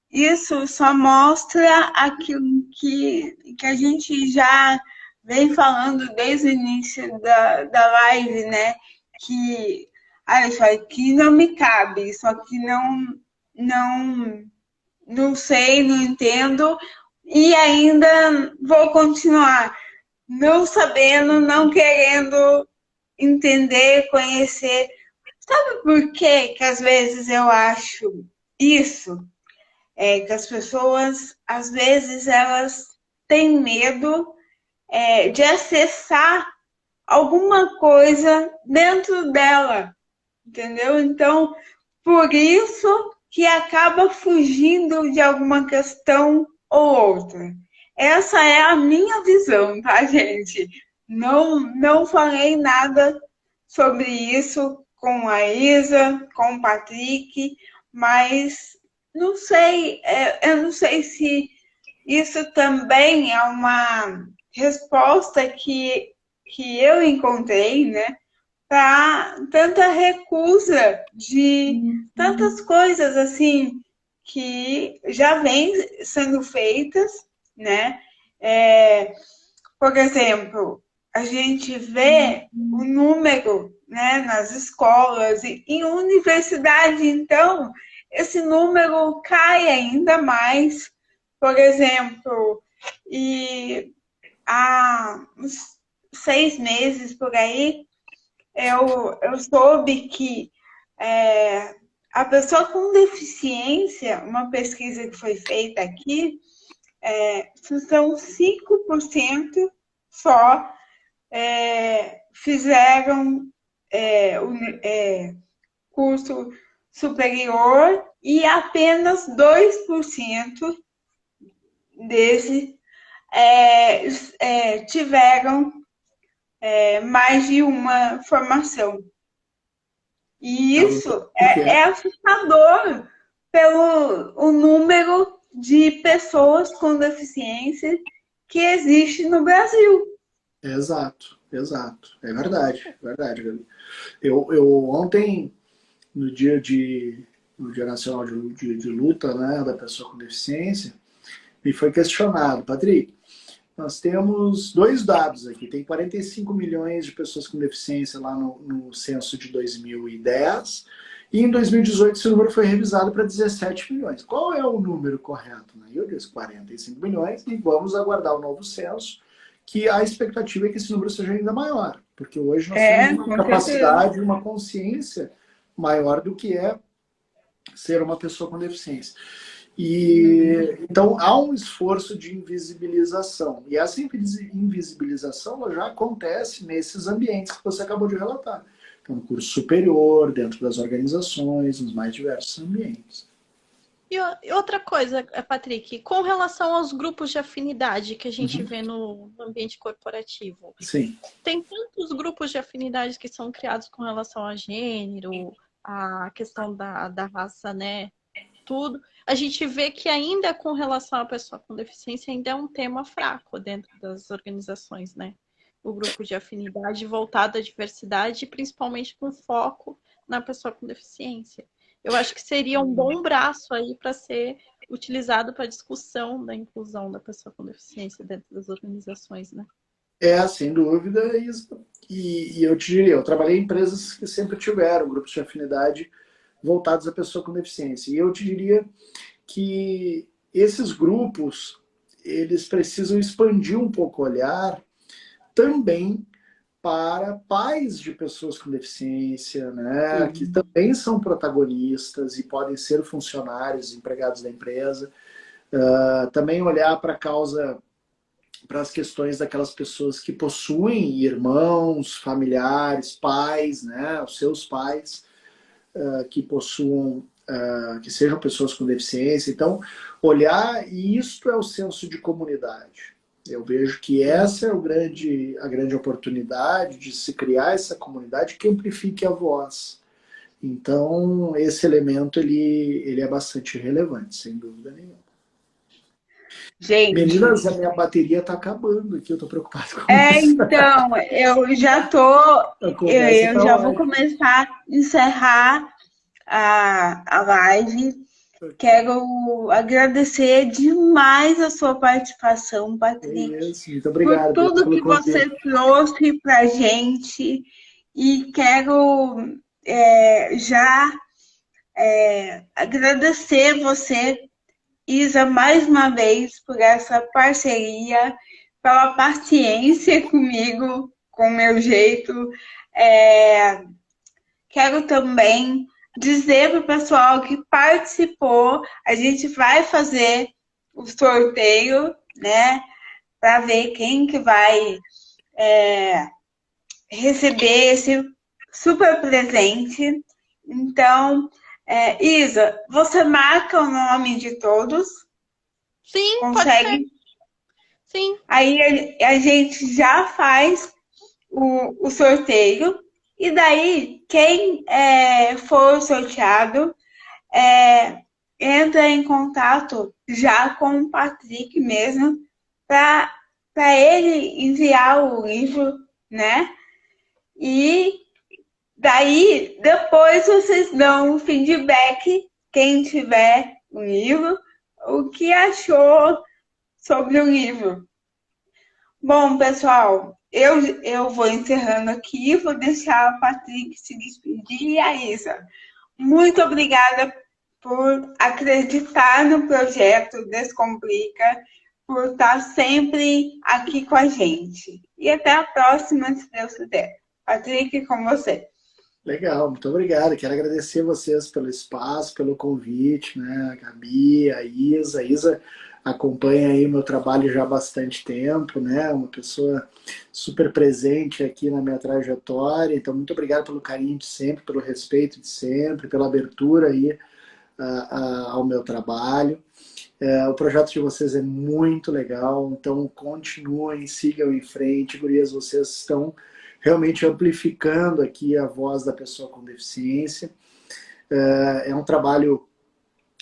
Isso só mostra aquilo que a gente já vem falando desde o início da live, né? Que isso aqui não me cabe, isso aqui não, não sei, não entendo, e ainda vou continuar não sabendo, não querendo entender, conhecer. Sabe por que às vezes eu acho isso? Que as pessoas, às vezes, elas têm medo de acessar alguma coisa dentro dela, entendeu? Então, por isso que acaba fugindo de alguma questão ou outra. Essa é a minha visão, tá, gente? Não falei nada sobre isso com a Isa, com o Patrick, mas não sei, eu não sei se isso também é uma resposta que eu encontrei, né? Para tanta recusa de tantas coisas assim que já vêm sendo feitas, né? Por exemplo, a gente vê o número, né, nas escolas e em universidade, então esse número cai ainda mais. Por exemplo, e há uns 6 meses por aí, eu soube que a pessoa com deficiência, uma pesquisa que foi feita aqui, são 5% só fizeram curso superior e apenas 2% desses tiveram mais de uma formação. E isso é assustador pelo o número de pessoas com deficiência que existe no Brasil. Exato. É verdade, Gabi. Eu ontem, no Dia Nacional de Luta, né, da pessoa com deficiência, me foi questionado, Patrick, nós temos dois dados aqui. Tem 45 milhões de pessoas com deficiência lá no censo de 2010. E em 2018 esse número foi revisado para 17 milhões. Qual é o número correto? Eu disse 45 milhões e vamos aguardar o novo censo, que a expectativa é que esse número seja ainda maior. Porque hoje nós temos uma capacidade, uma consciência maior do que é ser uma pessoa com deficiência. Então há um esforço de invisibilização. E essa invisibilização ela já acontece nesses ambientes que você acabou de relatar. Então, no curso superior, dentro das organizações, nos mais diversos ambientes. E outra coisa, Patrick, com relação aos grupos de afinidade que a gente vê no ambiente corporativo. Sim. Tem tantos grupos de afinidade que são criados com relação a gênero, a questão da raça, né? Tudo. A gente vê que ainda com relação à pessoa com deficiência ainda é um tema fraco dentro das organizações, né? O grupo de afinidade voltado à diversidade, principalmente com foco na pessoa com deficiência. eu acho que seria um bom braço aí para ser utilizado para discussão da inclusão da pessoa com deficiência dentro das organizações, né? Sem dúvida, Isa. E eu te diria, eu trabalhei em empresas que sempre tiveram grupos de afinidade voltados à pessoa com deficiência. E eu te diria que esses grupos, eles precisam expandir um pouco o olhar também para pais de pessoas com deficiência, né, que também são protagonistas e podem ser funcionários, empregados da empresa. Também olhar para a causa, para as questões daquelas pessoas que possuem irmãos, familiares, pais, né, os seus pais, que possuam, que sejam pessoas com deficiência. Então, olhar, e isto é o senso de comunidade. Eu vejo que essa é a grande oportunidade de se criar essa comunidade que amplifique a voz. Então, esse elemento ele é bastante relevante, sem dúvida nenhuma. Gente, Meninas, a minha bateria está acabando aqui, eu estou preocupado com isso. então, eu já vou começar a encerrar a live. Quero agradecer demais a sua participação, Patrick. Isso, muito obrigado por tudo que você trouxe para a gente. E quero agradecer você, Isa, mais uma vez, por essa parceria, pela paciência comigo, com o meu jeito. Quero também dizer para o pessoal que participou, a gente vai fazer o sorteio, né, para ver quem que vai receber esse super presente. Então, Isa, você marca o nome de todos? Sim, consegue? Pode ser. Sim. Aí a gente já faz o sorteio. E daí, quem for sorteado, entra em contato já com o Patrick mesmo, para ele enviar o livro, né? E daí, depois vocês dão um feedback, quem tiver o livro, o que achou sobre o livro. Bom, pessoal, eu vou encerrando aqui, vou deixar o Patrick se despedir e a Isa. Muito obrigada por acreditar no projeto Descomplica, por estar sempre aqui com a gente. E até a próxima, se Deus quiser. Patrick, com você. Legal, muito obrigado. Quero agradecer vocês pelo espaço, pelo convite, né? A Gabi, a Isa. A Isa acompanha aí o meu trabalho já há bastante tempo, né? Uma pessoa super presente aqui na minha trajetória. Então, muito obrigado pelo carinho de sempre, pelo respeito de sempre, pela abertura aí ao meu trabalho. O projeto de vocês é muito legal, então continuem, sigam em frente. Gurias, vocês estão realmente amplificando aqui a voz da pessoa com deficiência. É um trabalho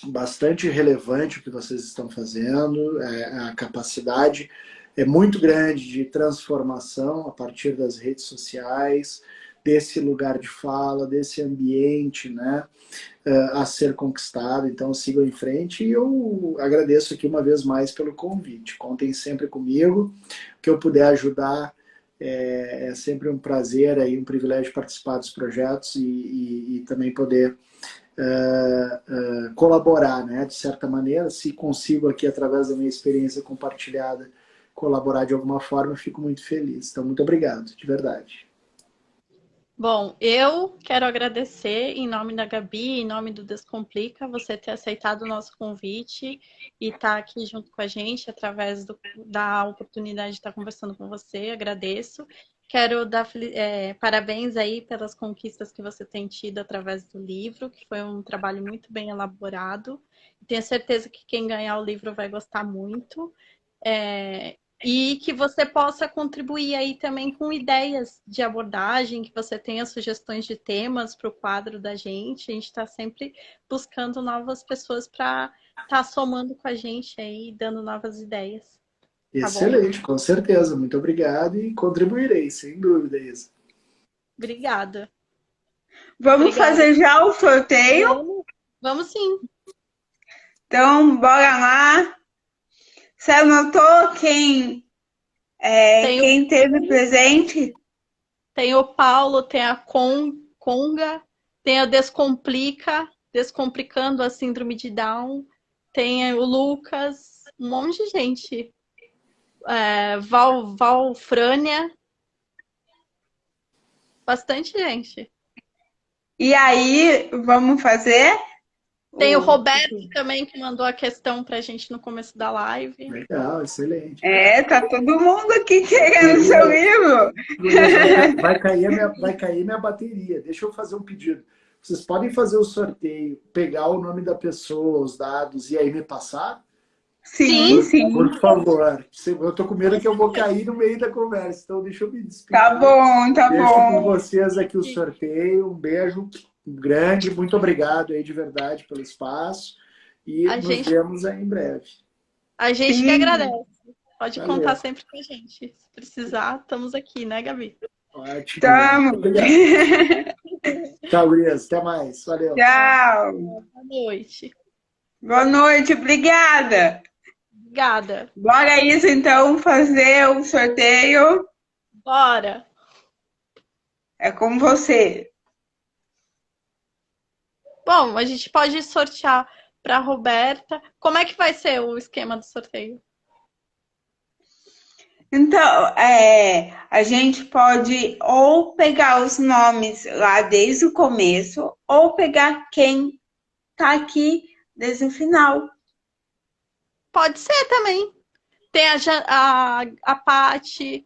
bastante relevante o que vocês estão fazendo, a capacidade é muito grande de transformação a partir das redes sociais, desse lugar de fala, desse ambiente, né, a ser conquistado. Então sigam em frente e eu agradeço aqui uma vez mais pelo convite. Contem sempre comigo, que eu puder ajudar. É sempre um prazer, aí, um privilégio participar dos projetos e também poder colaborar, né, de certa maneira. Se consigo aqui, através da minha experiência compartilhada, colaborar de alguma forma, eu fico muito feliz. Então, muito obrigado, de verdade. Bom, eu quero agradecer em nome da Gabi, em nome do Descomplica, você ter aceitado o nosso convite e estar aqui junto com a gente através da oportunidade de estar conversando com você. Agradeço. Quero dar parabéns aí pelas conquistas que você tem tido através do livro, que foi um trabalho muito bem elaborado. Tenho certeza que quem ganhar o livro vai gostar muito. E que você possa contribuir aí também com ideias de abordagem, que você tenha sugestões de temas para o quadro da gente. A gente está sempre buscando novas pessoas para estar somando com a gente aí, dando novas ideias. Excelente, com certeza. Muito obrigado e contribuirei, sem dúvida, Isa. Obrigada. Vamos fazer já o sorteio? Vamos sim. Então, bora lá. Você anotou Tem o, quem teve presente? tem o Paulo, tem a Conga, tem a Descomplica, Descomplicando a Síndrome de Down, tem o Lucas, um monte de gente. Valfrânia, bastante gente. E aí, vamos fazer? Tem o Roberto também, que mandou a questão pra gente no começo da live. Legal, excelente. Tá todo mundo aqui querendo seu livro. Gurias, vai cair minha bateria. Deixa eu fazer um pedido. Vocês podem fazer o sorteio, pegar o nome da pessoa, os dados e aí me passar? Sim, sim. Por favor. Eu tô com medo que eu vou cair no meio da conversa, então deixa eu me despedir. Tá bom, tá Deixo com bom. vocês aqui o sorteio. Um beijo grande, muito obrigado aí de verdade pelo espaço e nos vemos aí em breve. A gente Sim. que agradece. Pode Valeu. contar sempre com a gente. Se precisar, estamos aqui, né, Gabi? Ótimo. Tamo. Tchau, Gurias. Até mais. Valeu. Tchau. Boa noite. Boa noite, obrigada. Obrigada. Bora isso então, fazer o sorteio. Bora. É com você. Bom, a gente pode sortear para a Roberta. Como é que vai ser o esquema do sorteio? Então, a gente pode ou pegar os nomes lá desde o começo, ou pegar quem tá aqui desde o final. Pode ser também. Tem a Paty,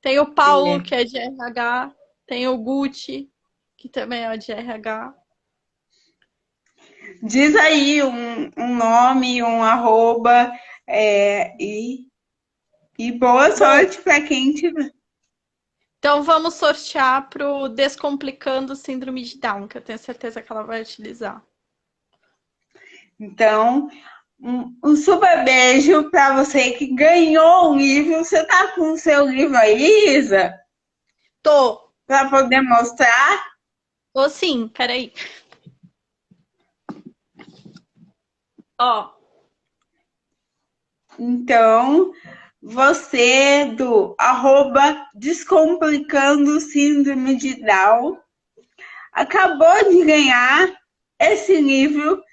tem o Paulo, que é de RH, tem o Gucci, que também é de RH. Diz aí um nome, um arroba, e boa sorte para quem tiver. Então vamos sortear para o Descomplicando Síndrome de Down, que eu tenho certeza que ela vai utilizar. Então, um super beijo para você que ganhou um livro. Você tá com o seu livro aí, Isa? Tô. Para poder mostrar? Tô sim, peraí. Ó. Então, você do arroba Descomplicando Síndrome de Down acabou de ganhar esse livro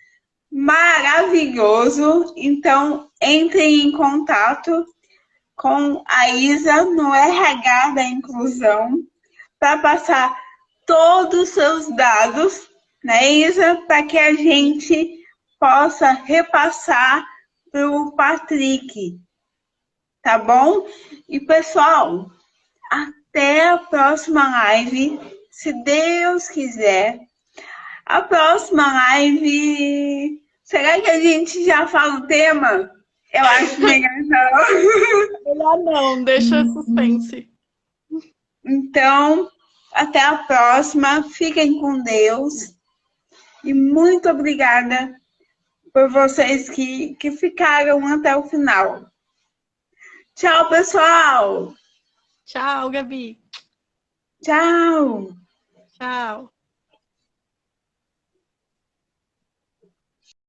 maravilhoso. Então, entre em contato com a Isa no RH da Inclusão para passar todos os seus dados, né, Isa, para que a gente possa repassar para o Patrick, tá bom? E pessoal, até a próxima live, se Deus quiser. A próxima live, será que a gente já fala o tema? Eu acho melhor não. Melhor não, deixa suspense. Então, até a próxima. Fiquem com Deus. E muito obrigada por vocês que ficaram até o final. Tchau, pessoal! Tchau, Gabi. Tchau! Tchau.